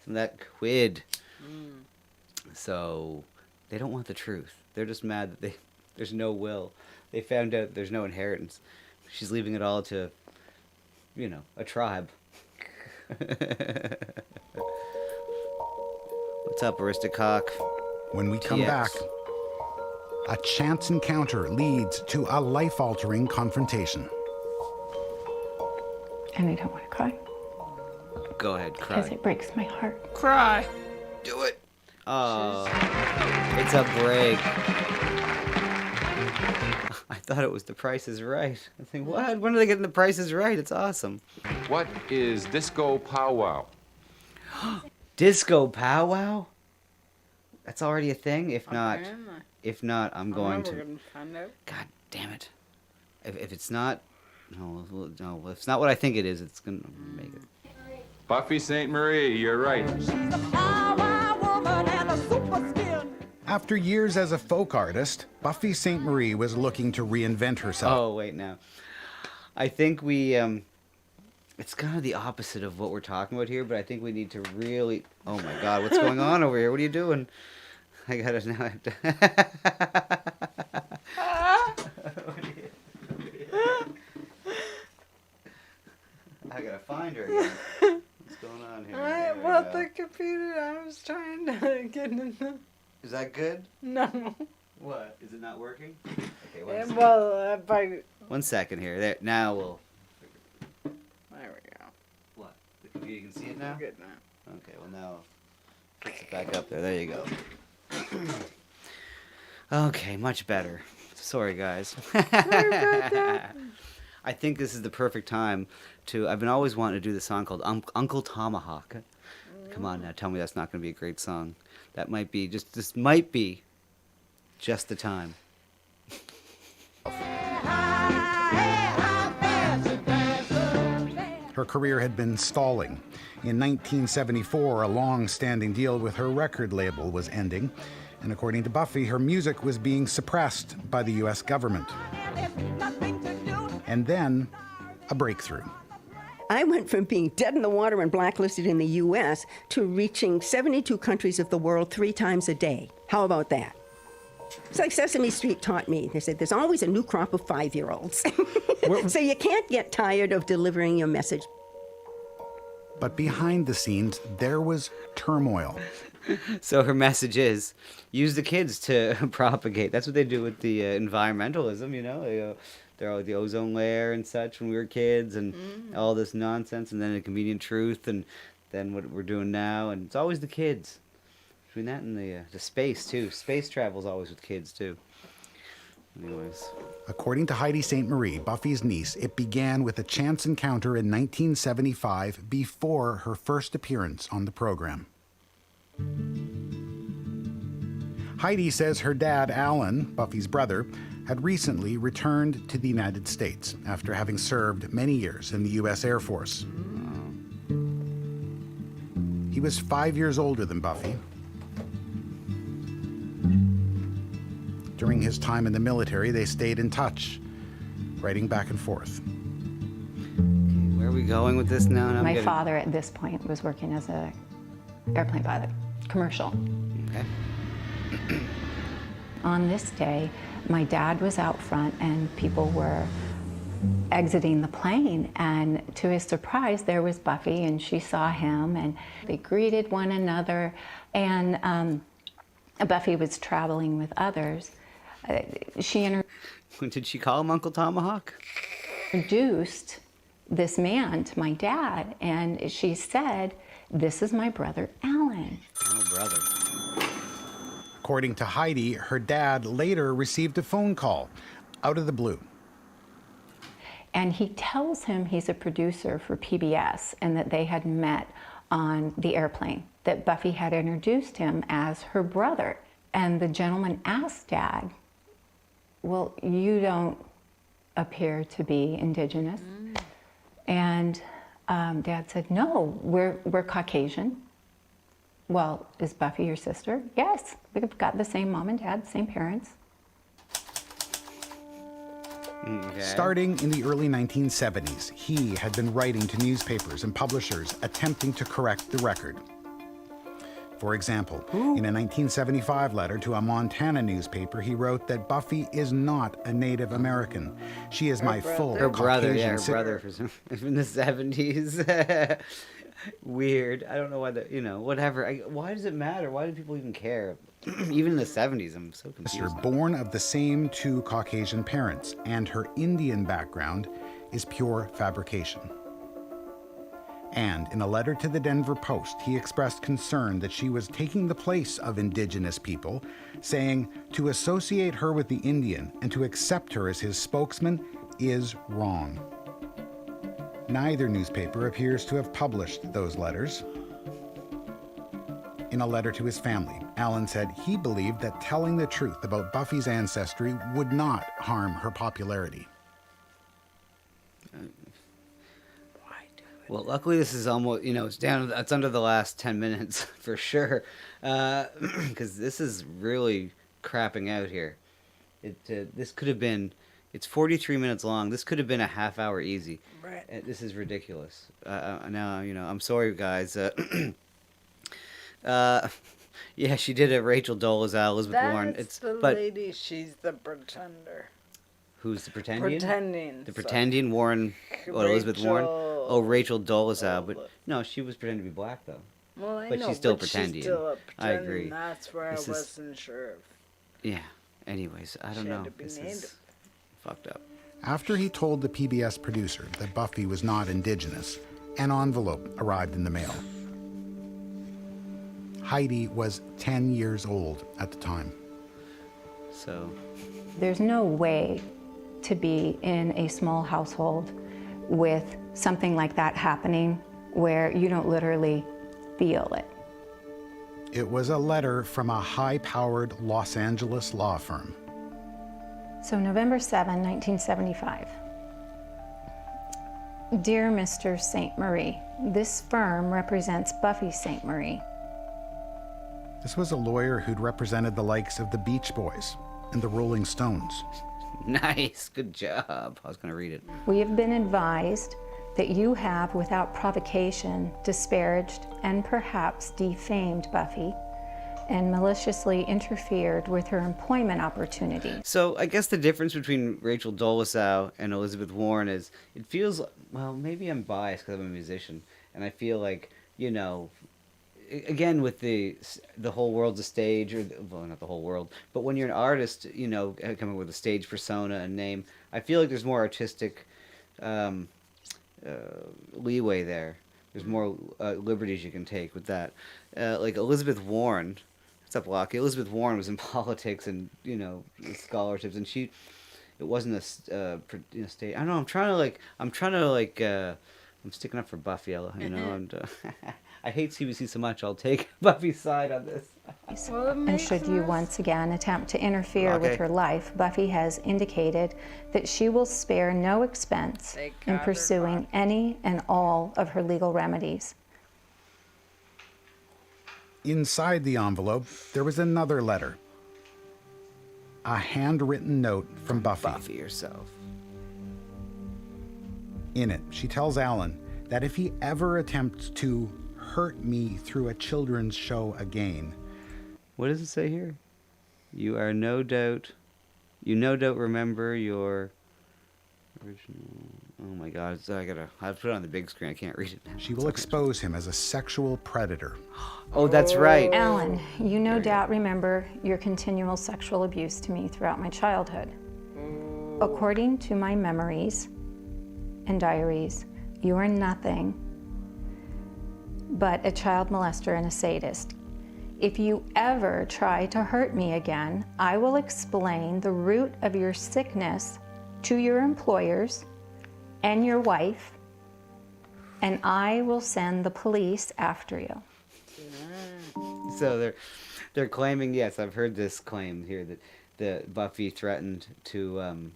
Some of that quid. So they don't want the truth. They're just mad that there's no will. They found out there's no inheritance. She's leaving it all to, a tribe. What's up, Aristocock? When we come back, a chance encounter leads to a life-altering confrontation. And I don't want to cry Go ahead, cry. because it breaks my heart. Cry. Do it. Oh, it's a break. I thought it was The Price is Right. I think, what? When are they getting The Price is Right? It's awesome. What is disco powwow? Disco powwow? That's already a thing. If not, I'm going to. We're gonna find out. God damn it! If it's not, no, if it's not what I think it is, it's gonna make it. Buffy St. Marie, you're right. After years as a folk artist, Buffy St. Marie was looking to reinvent herself. Oh, wait, now. I think we, it's kind of the opposite of what we're talking about here, but I think we need to really, oh my God, what's going on over here? What are you doing? I gotta, now I have to. I gotta find her again. What's going on here? There we go. The computer, I was trying to get in the... Is that good? No. What? Is it not working? Okay, One 1 second here. There. Now we'll. There we go. What? The computer, you can see it now? Good now. Okay, well now. Puts it back up there. There you go. Okay, much better. Sorry, guys. I think this is the perfect time to. I've been always wanting to do this song called Uncle Tomahawk. Come on now, tell me that's not going to be a great song. That might be this might be just the time. Her career had been stalling. In 1974, a long-standing deal with her record label was ending, and according to Buffy, her music was being suppressed by the U.S. government. And then, a breakthrough. I went from being dead in the water and blacklisted in the U.S. to reaching 72 countries of the world 3 times a day. How about that? It's like Sesame Street taught me. They said there's always a new crop of 5-year-olds. So you can't get tired of delivering your message. But behind the scenes, there was turmoil. So her message is, use the kids to propagate. That's what they do with the environmentalism, you know. They're all the ozone layer and such when we were kids, and all this nonsense, and then a convenient truth, and then what we're doing now, and it's always the kids. Between that and the space too. Space travel's always with kids too. Anyways. According to Heidi St. Marie, Buffy's niece, it began with a chance encounter in 1975 before her first appearance on the program. Heidi says her dad, Alan, Buffy's brother, had recently returned to the United States after having served many years in the U.S. Air Force. He was 5 years older than Buffy. During his time in the military, they stayed in touch, writing back and forth. Where are we going with this now? My father at this point was working as a airplane pilot, commercial. Okay. On this day, my dad was out front and people were exiting the plane, and to his surprise there was Buffy, and she saw him and they greeted one another, and Buffy was traveling with others. Did she call him Uncle Tomahawk? Introduced this man to my dad, and she said, "This is my brother, Alan." Oh, brother. According to Heidi, her dad later received a phone call out of the blue. And he tells him he's a producer for PBS and that they had met on the airplane, that Buffy had introduced him as her brother. And the gentleman asked Dad, "Well, you don't appear to be Indigenous." And Dad said, "No, we're Caucasian." "Well, is Buffy your sister?" "Yes, we've got the same mom and dad, same parents." Okay. Starting in the early 1970s, he had been writing to newspapers and publishers attempting to correct the record. For example, in a 1975 letter to a Montana newspaper, he wrote that Buffy is not a Native American. She is my full Her brother, Caucasian yeah, her sister. brother from the 70s. Weird. I don't know why whatever. Why does it matter? Why do people even care? Even in the 70s, I'm so confused. Born of the same two Caucasian parents, and her Indian background is pure fabrication. And in a letter to the Denver Post, he expressed concern that she was taking the place of Indigenous people, saying to associate her with the Indian and to accept her as his spokesman is wrong. Neither newspaper appears to have published those letters. In a letter to his family, Alan said he believed that telling the truth about Buffy's ancestry would not harm her popularity. Well, luckily this is almost, it's under the last 10 minutes for sure, because this is really crapping out here. This could have been, it's 43 minutes long. This could have been a half hour easy. Right. This is ridiculous. Now, I'm sorry, guys. Yeah, she did it. Rachel Dolezal, Elizabeth Warren. That's the lady. She's the pretender. Who's the pretending? Pretending. The pretending Warren. Elizabeth Warren. Oh, Rachel Dolezal. But no, she was pretending to be black though. Well, I but know, she's still but pretending. She's still I agree. That's where I wasn't sure of. Yeah. Anyways, I don't know. This native. is fucked up. After he told the PBS producer that Buffy was not Indigenous, an envelope arrived in the mail. Heidi was 10 years old at the time. So there's no way to be in a small household with something like that happening where you don't literally feel it. It was a letter from a high-powered Los Angeles law firm. So November 7, 1975. Dear Mr. St. Marie, this firm represents Buffy St. Marie. This was a lawyer who'd represented the likes of the Beach Boys and the Rolling Stones. Nice. Good job. I was going to read it. We have been advised that you have, without provocation, disparaged and perhaps defamed Buffy and maliciously interfered with her employment opportunities. So I guess the difference between Rachel Dolezal and Elizabeth Warren is it feels, well, maybe I'm biased because I'm a musician, and I feel like, again, with the whole world's a stage, well, not the whole world, but when you're an artist, coming with a stage persona and name, I feel like there's more artistic leeway there. There's more liberties you can take with that. Like Elizabeth Warren, what's up, Lockie? Elizabeth Warren was in politics and scholarships, and it wasn't a state. I don't know. I'm sticking up for Buffy, and I hate CBC so much, I'll take Buffy's side on this. And should you once again attempt to interfere with her life, Buffy has indicated that she will spare no expense in pursuing any and all of her legal remedies. Inside the envelope, there was another letter. A handwritten note from Buffy. Buffy herself. In it, she tells Alan that if he ever attempts to hurt me through a children's show again. What does it say here? You no doubt remember your original. Oh my God! So I have to put it on the big screen. I can't read it now. She will expose him as a sexual predator. Oh, that's right. Alan, you no doubt remember your continual sexual abuse to me throughout my childhood. According to my memories and diaries, You are nothing but a child molester and a sadist. If you ever try to hurt me again, I will explain the root of your sickness to your employers and your wife, and I will send the police after you. So they're claiming, yes, I've heard this claim here that Buffy threatened to,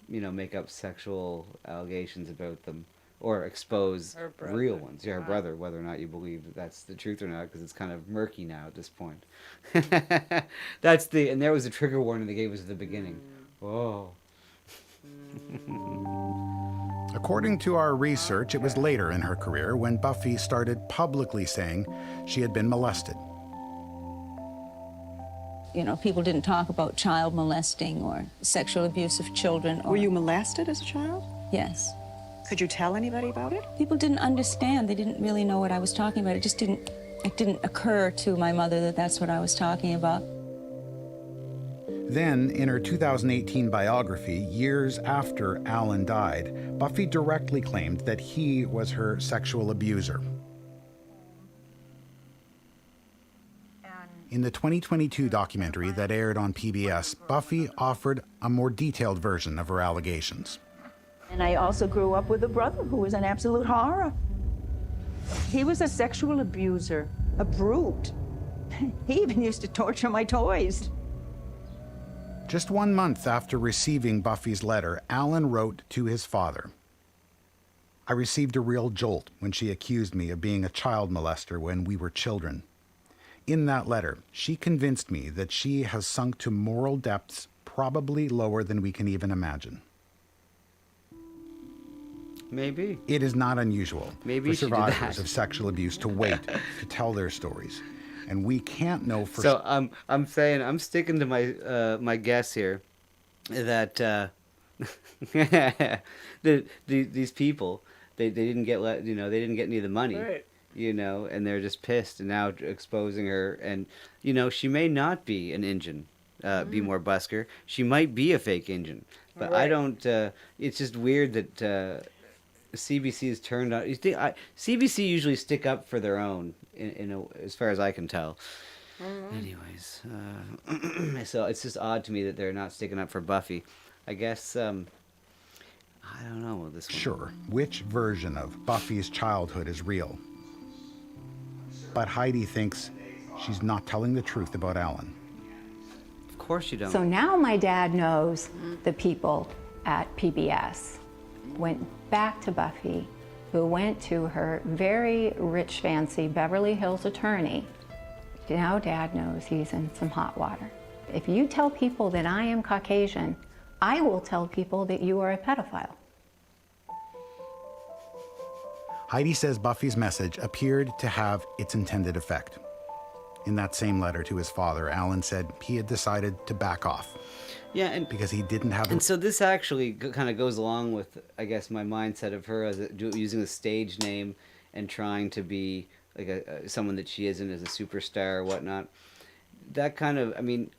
make up sexual allegations about them or expose real ones. Yeah, her brother, whether or not you believe that that's the truth or not, because it's kind of murky now at this point. And there was a trigger warning they gave us at the beginning. Oh. According to our research, it was later in her career when Buffy started publicly saying she had been molested. You know, people didn't talk about child molesting or sexual abuse of children. Were you molested as a child? Yes. Could you tell anybody about it? People didn't understand. They didn't really know what I was talking about. It didn't occur to my mother that that's what I was talking about. Then, in her 2018 biography, years after Alan died, Buffy directly claimed that he was her sexual abuser. In the 2022 documentary that aired on PBS, Buffy offered a more detailed version of her allegations. And I also grew up with a brother who was an absolute horror. He was a sexual abuser, a brute. He even used to torture my toys. Just 1 month after receiving Buffy's letter, Alan wrote to his father, "I received a real jolt when she accused me of being a child molester when we were children. In that letter, she convinced me that she has sunk to moral depths probably lower than we can even imagine." Maybe. It is not unusual Maybe for she did survivors that. of sexual abuse to wait to tell their stories. And we can't know for So I'm saying I'm sticking to my my guess here that these people they didn't get they didn't get any of the money, Right. and they're just pissed and now exposing her, and she may not be an Injun, be more busker. She might be a fake Injun, but I Right. don't. It's just weird that. CBC has turned on. CBC usually stick up for their own, as far as I can tell. Anyways, so it's just odd to me that they're not sticking up for Buffy. I guess I don't know this one. sure which version of Buffy's childhood is real. But Heidi thinks she's not telling the truth about Alan. Of course you don't. So now my dad knows the people at PBS. Went back to Buffy, who went to her very rich, fancy Beverly Hills attorney. Now Dad knows he's in some hot water. If you tell people that I am Caucasian, I will tell people that you are a pedophile. Heidi says Buffy's message appeared to have its intended effect. In that same letter to his father, Alan said he had decided to back off. Yeah, and because he didn't have. And so this actually kind of goes along with, I guess, my mindset of her as using a stage name and trying to be like someone that she isn't as a superstar or whatnot. That kind of, I mean,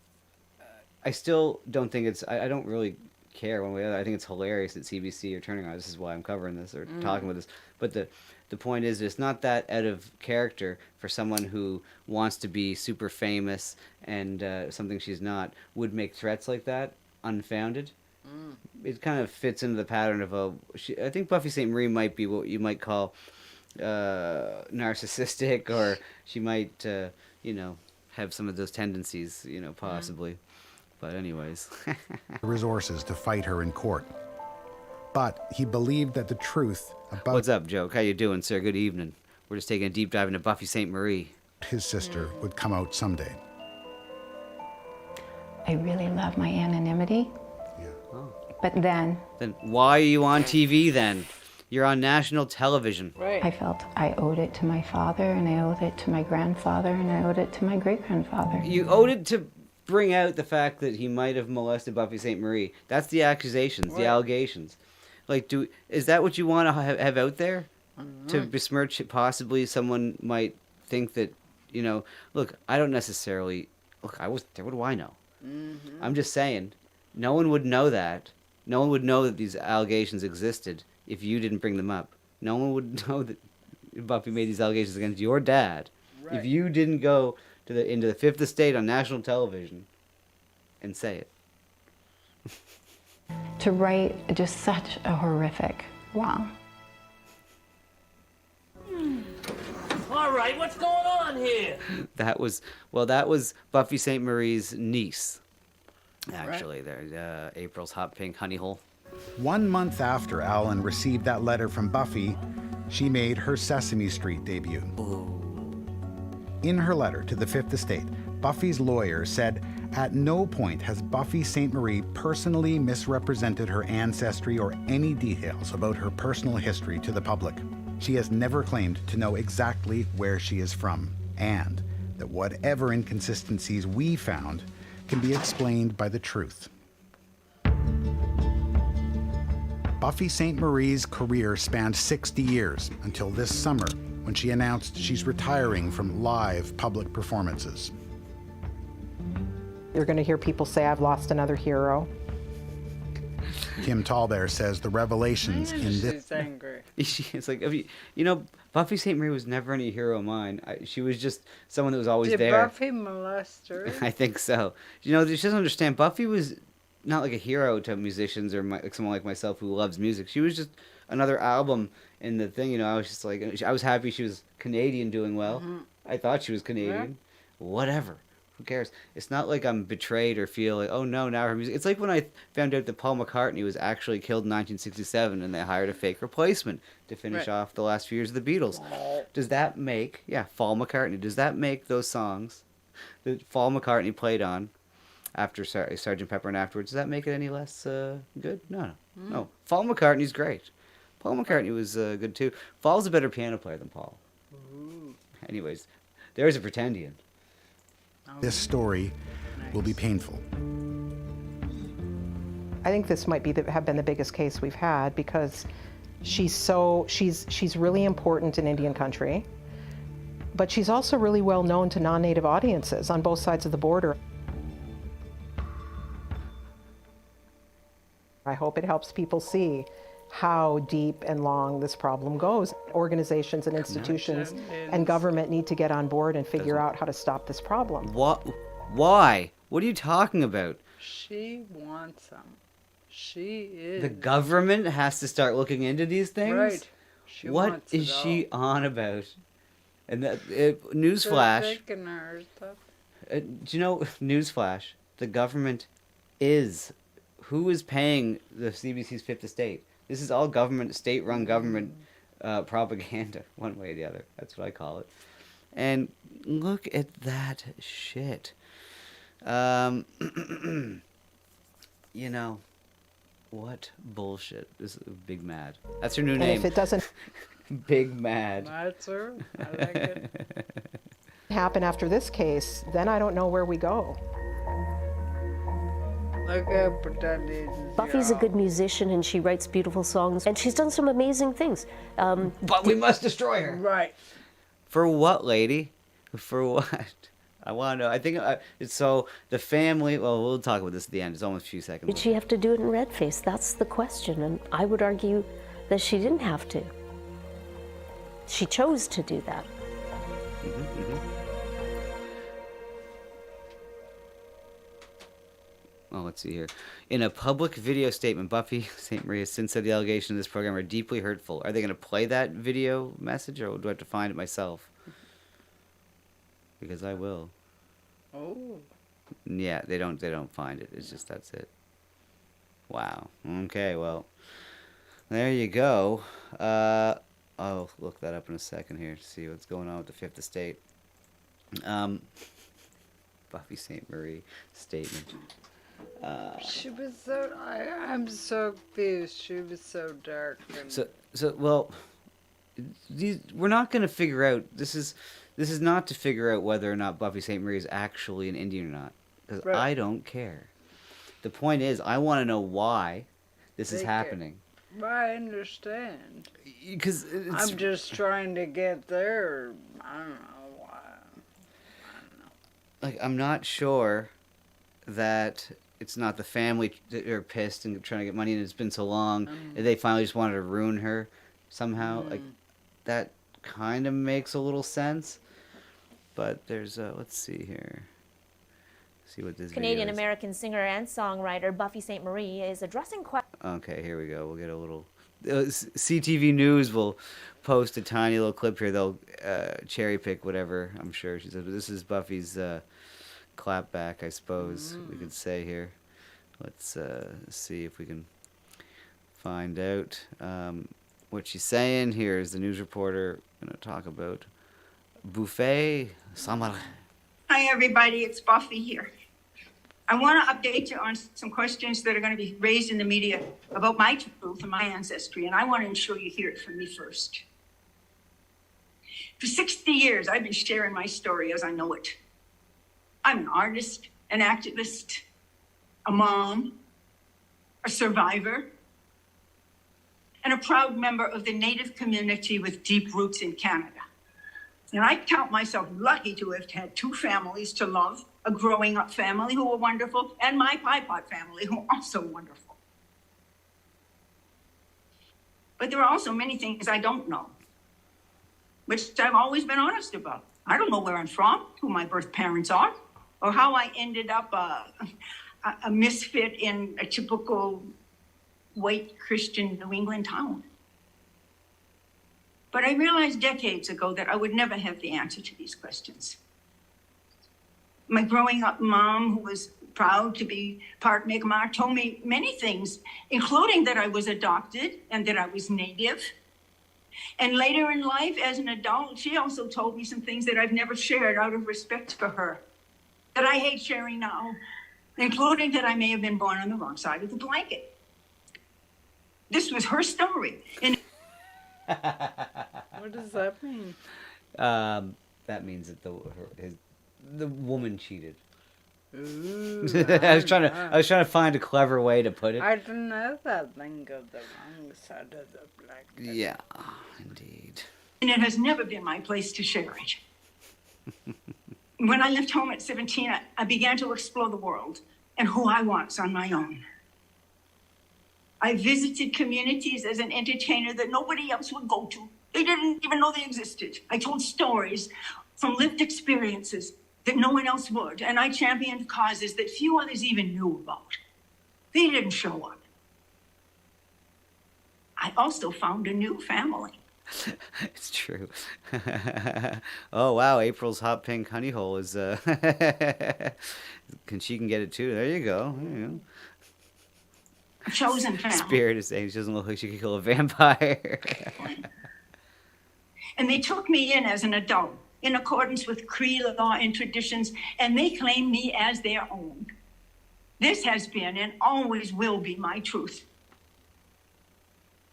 I still don't think it's. I don't really care one way or the other. I think it's hilarious that CBC are turning on. This is why I'm covering this or talking about this. But the point is, it's not that out of character for someone who wants to be super famous and something she's not would make threats like that unfounded. It kind of fits into the pattern of I think Buffy St. Marie might be what you might call narcissistic, or she might have some of those tendencies, possibly. But anyways. resources to fight her in court. But he believed that the truth about What's up, Joke? How you doing, sir? Good evening. We're just taking a deep dive into Buffy St. Marie. his sister would come out someday. I really love my anonymity. But then Then why are you on TV then? You're on national television. I felt I owed it to my father, and I owed it to my grandfather, and I owed it to my great-grandfather. You owed it to bring out the fact that he might have molested Buffy St. Marie. That's the accusations, the allegations. Like, is that what you want to have out there? To besmirch possibly someone might think that, look, I don't necessarily, look, I was there, what do I know? I'm just saying, no one would know that. No one would know that these allegations existed if you didn't bring them up. no one would know that Buffy made these allegations against your dad if you didn't go to into the Fifth Estate on national television and say it. To write just such a horrific wrong. All right, what's going on here? That was Buffy St. Marie's niece. Actually, there, April's hot pink honey hole. 1 month after Alan received that letter from Buffy, she made her Sesame Street debut. In her letter to the Fifth Estate, Buffy's lawyer said, "At no point has Buffy St. Marie personally misrepresented her ancestry or any details about her personal history to the public. She has never claimed to know exactly where she is from, and that whatever inconsistencies we found can be explained by the truth." Buffy St. Marie's career spanned 60 years until this summer, when she announced she's retiring from live public performances. You're going to hear people say, "I've lost another hero." Kim Tallbear says the revelations in this... She's angry. It's like, Buffy St. Marie was never any hero of mine. She was just someone that was always Did there. Buffy molest her? I think so. She doesn't understand. Buffy was not like a hero to musicians or like someone like myself who loves music. She was just another album in the thing. I was just like, I was happy she was Canadian doing well. Mm-hmm. I thought she was Canadian. Yeah. Whatever. Who cares? It's not like I'm betrayed or feel like, oh no, now her music. It's like when I found out that Paul McCartney was actually killed in 1967 and they hired a fake replacement to finish off the last few years of the Beatles. Does that make, Paul McCartney, does that make those songs that Paul McCartney played on after Sgt. Pepper and afterwards, does that make it any less good? No. Paul McCartney's great. Paul McCartney was good too. Paul's a better piano player than Paul. Ooh. Anyways, there's a pretendian. This story will be painful. I think this might have been the biggest case we've had because she's really important in Indian country, but she's also really well known to non-native audiences on both sides of the border. I hope it helps people see how deep and long this problem goes. Organizations and institutions and government need to get on board and figure out how to stop this problem. What? Why? What are you talking about? She wants them. She is. The government has to start looking into these things? Right. What is she on about? And newsflash. Do you know, newsflash, the government is, who is paying the CBC's Fifth Estate? This is all government, state-run government propaganda, one way or the other. That's what I call it. And look at that shit. What bullshit. This is Big Mad. That's her new name. If it doesn't Big Mad. That's her. I like it. Happen after this case, then I don't know where we go. Look at pretending. Buffy's a good musician and she writes beautiful songs and she's done some amazing things. But we must destroy her. Right. For what, lady? For what? I want to know. I think it's so the family. Well, we'll talk about this at the end. It's almost a few seconds. Did she have to do it in red face? That's the question. And I would argue that she didn't have to. She chose to do that. Well, let's see here. In a public video statement, Buffy St. Marie has since said the allegations in this program are deeply hurtful. Are they going to play that video message, or do I have to find it myself? Because I will. Oh. Yeah, they don't find it. It's just that's it. Wow. Okay, well, there you go. I'll look that up in a second here to see what's going on with the Fifth Estate. Buffy St. Marie statement. She was so. I'm so confused. She was so dark. And... Well, we're not going to figure out. This is not to figure out whether or not Buffy St. Marie is actually an Indian or not, because I don't care. The point is, I want to know why this is happening. I understand. Because I'm just trying to get there. I don't know why. Like, I'm not sure that it's not the family that are pissed and trying to get money, and it's been so long, and they finally just wanted to ruin her somehow. Like that kind of makes a little sense. But there's let's see here. See what this Canadian video is. American singer and songwriter Buffy Sainte-Marie is addressing questions. Okay, here we go. We'll get a little. CTV News will post a tiny little clip here. They'll cherry pick whatever. I'm sure she said. This is Buffy's clapback, I suppose we could say here. Let's see if we can find out what she's saying. Here is the news reporter going to talk about Buffet Sainte-Marie. Hi, everybody. It's Buffy here. I want to update you on some questions that are going to be raised in the media about my truth and my ancestry, and I want to ensure you hear it from me first. For 60 years, I've been sharing my story as I know it. I'm an artist, an activist, a mom, a survivor, and a proud member of the Native community with deep roots in Canada. And I count myself lucky to have had two families to love, a growing up family who were wonderful, and my Pie Pot family who are also wonderful. But there are also many things I don't know, which I've always been honest about. I don't know where I'm from, who my birth parents are, or how I ended up a misfit in a typical white Christian New England town. But I realized decades ago that I would never have the answer to these questions. My growing up mom, who was proud to be part Mi'kmaq, told me many things, including that I was adopted and that I was Native. And later in life, as an adult, she also told me some things that I've never shared out of respect for her, that I hate sharing now, including that I may have been born on the wrong side of the blanket. This was her story. And What does that mean? That means that the woman cheated. Ooh, I was trying to find a clever way to put it. I don't know that thing of the wrong side of the blanket. Yeah, indeed. it has never been my place to share it. When I left home at 17, I began to explore the world and who I was on my own. I visited communities as an entertainer that nobody else would go to. They didn't even know they existed. I told stories from lived experiences that no one else would, and I championed causes that few others even knew about. They didn't show up. I also found a new family. It's true. Oh wow, April's hot pink honey hole is she can get it too. There you go. There you go. A chosen family. Spirit is saying she doesn't look like she could kill a vampire. And they took me in as an adult, in accordance with Cree law and traditions, and they claimed me as their own. This has been and always will be my truth.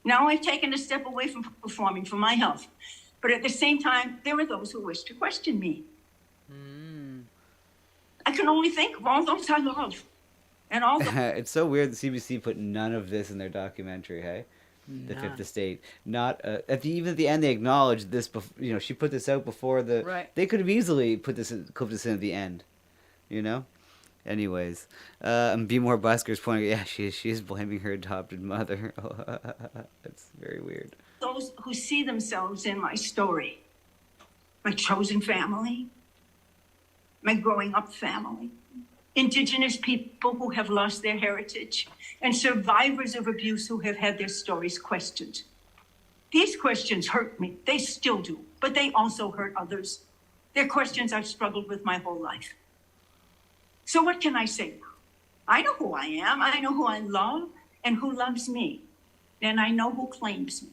Now I've taken a step away from performing for my health, but at the same time, there are those who wish to question me. I can only think of all those I love. And all the It's so weird that CBC put none of this in their documentary, hey? The None. Fifth Estate. Not even at the end, they acknowledged this. She put this out before the. Right. They could have easily clipped this in at the end, you know. Anyways, and Be More Busker's pointing. Yeah, she is blaming her adopted mother. That's very weird. those who see themselves in my story, my chosen family, my growing up family, Indigenous people who have lost their heritage, and survivors of abuse who have had their stories questioned. These questions hurt me. They still do, but they also hurt others. They're questions I've struggled with my whole life. So what can I say now? I know who I am. I know who I love and who loves me. And I know who claims me.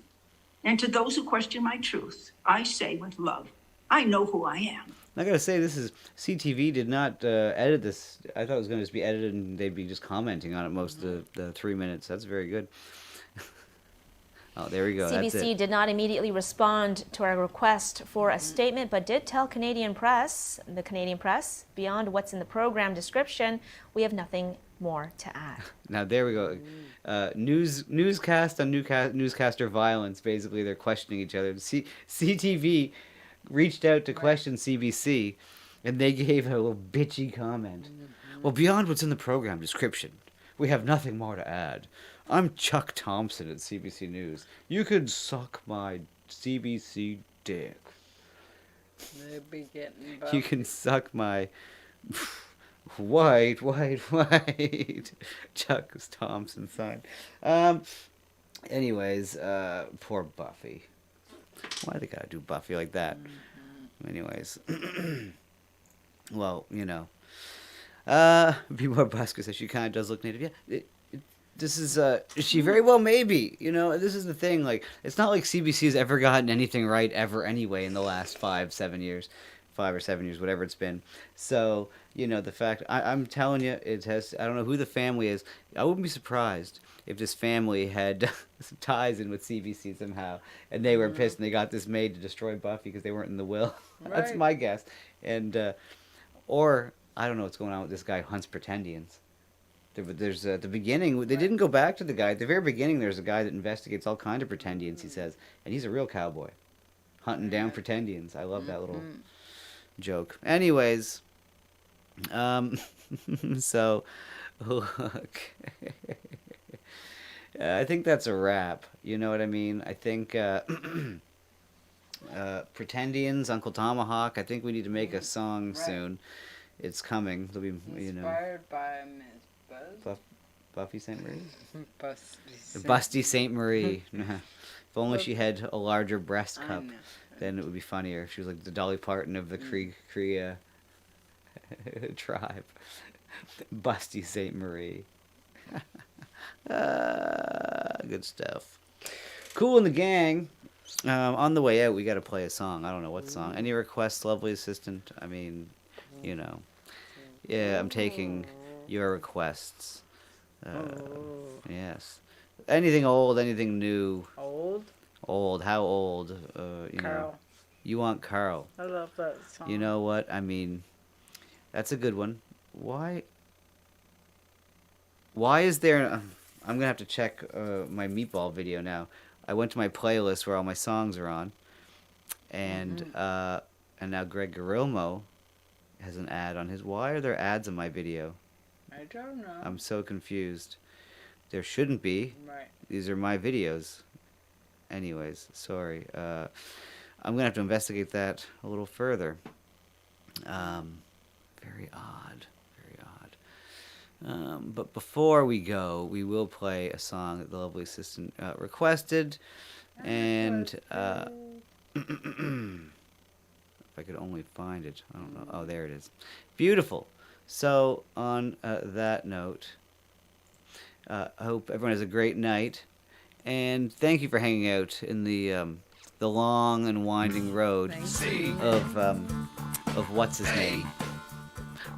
And to those who question my truth, I say with love, I know who I am. I gotta say, this is CTV did not edit this. I thought it was going to just be edited and they'd be just commenting on it most of the 3 minutes. That's very good. Oh, there we go. That's CBC it. did not immediately respond to our request for a statement, but did tell the Canadian Press, beyond what's in the program description, we have nothing more to add. Now there we go. Newscast on newscaster violence. Basically, they're questioning each other. CTV reached out to question CBC, and they gave a little bitchy comment. Well, beyond what's in the program description, We have nothing more to add. I'm Chuck Thompson at CBC News. You can suck my CBC dick. They'd be getting You can suck my white Chuck Thompson sign. Anyways, poor Buffy. Why they gotta do Buffy like that? Anyways, well, you know, B-More Busker says she kind of does look native. Yeah, this is she very well may be. You know, this is the thing. Like, it's not like CBC has ever gotten anything right ever anyway in the last 5 or 7 years, whatever it's been. So, you know, the fact I'm telling you, it has. I don't know who the family is. I wouldn't be surprised if this family had some ties in with CBC somehow, and they were pissed and they got this made to destroy Buffy because they weren't in the will. That's Right. my guess. And or I don't know what's going on with this guy who hunts Pretendians. There's at the beginning, they didn't go back to the guy. At the very beginning, there's a guy that investigates all kinds of Pretendians, he says. And he's a real cowboy. Hunting down Pretendians. I love that little joke. Anyways, so, look. I think that's a wrap. You know what I mean? I think Pretendians, Uncle Tomahawk, I think we need to make a song soon. It's coming. It'll be, you know. Inspired by Miss Buzz? Buffy St. Marie? Busty Busty St. Marie. If only she had a larger breast cup, know. then it would be funnier. If she was like the Dolly Parton of the Cree tribe. Busty St. Marie. Good stuff. Cool in the Gang. On the way out, we got to play a song. I don't know what song. Any requests, lovely assistant? I mean, you know. Yeah, I'm taking your requests. Yes. Anything old, anything new. Old? Old. How old? You know. Carl. You want Carl. I love that song. You know what? I mean, that's a good one. Why is there... I'm going to have to check my Meatball video now. I went to my playlist where all my songs are on. And now Greg Garilmo has an ad on his... Why are there ads on my video? I don't know. I'm so confused. There shouldn't be. Right. These are my videos. Anyways, sorry. I'm going to have to investigate that a little further. Very odd. Very odd. But before we go, we will play a song that the lovely assistant requested. And if I could only find it. I don't know. Oh, there it is. Beautiful. So, on that note, I hope everyone has a great night, and thank you for hanging out in the long and winding road of what's his name,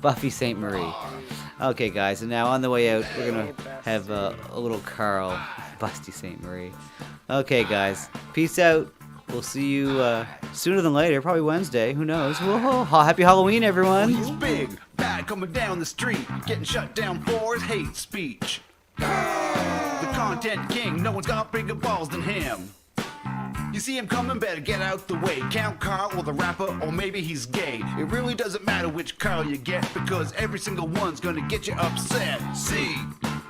Buffy St. Marie. Okay, guys, and now on the way out, we're gonna have a little Carl, Busty St. Marie. Okay, guys, peace out. We'll see you sooner than later, probably Wednesday. Who knows? Whoa, happy Halloween, everyone. He's big, bad, coming down the street, getting shut down for his hate speech. The content king, no one's got bigger balls than him. You see him coming, better get out the way. Count Carl or the rapper, or maybe he's gay. It really doesn't matter which Carl you get, because every single one's gonna get you upset. See,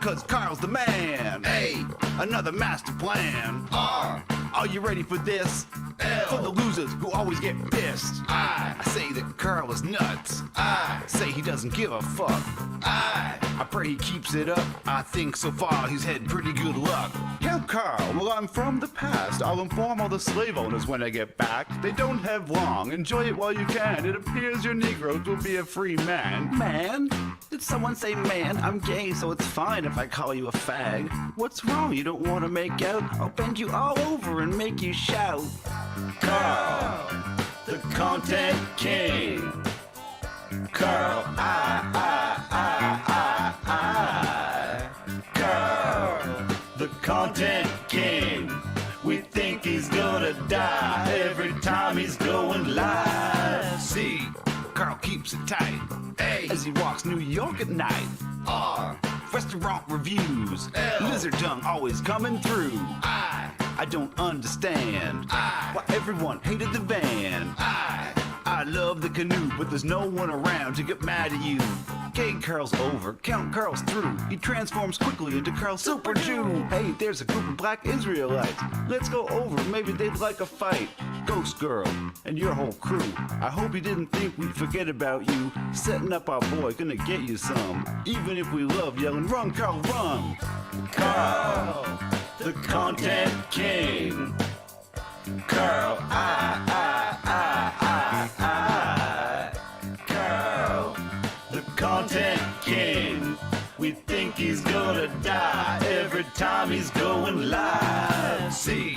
cause Carl's the man. A, another master plan. R, are you ready for this? L, for the losers who always get pissed. I say that Carl is nuts. I say he doesn't give a fuck. I pray he keeps it up. I think so far he's had pretty good luck. Count Carl, well I'm from the past. I'll inform all the slave owners when I get back. They don't have long, enjoy it while you can. It appears your Negroes will be a free man. Man? Did someone say man? I'm gay, so it's fine if I call you a fag. What's wrong? You don't want to make out? I'll bend you all over and make you shout. Carl, the content king. Carl, Carl, the content king. We think he's gonna die every time he's going live. See, Carl keeps it tight. A, as he walks New York at night. R, restaurant reviews. L, lizard tongue always coming through. I don't understand why everyone hated the van. I love the canoe, but there's no one around to get mad at you. Gay Carl's over, Count Carl's through. He transforms quickly into Carl Super Jew. Hey, there's a group of black Israelites. Let's go over, maybe they'd like a fight. Ghost Girl and your whole crew. I hope you didn't think we'd forget about you. Setting up our boy, gonna get you some. Even if we love yelling, run, Carl, run. Carl, the content king. Carl, Carl, the content king. We think he's gonna die every time he's going live. See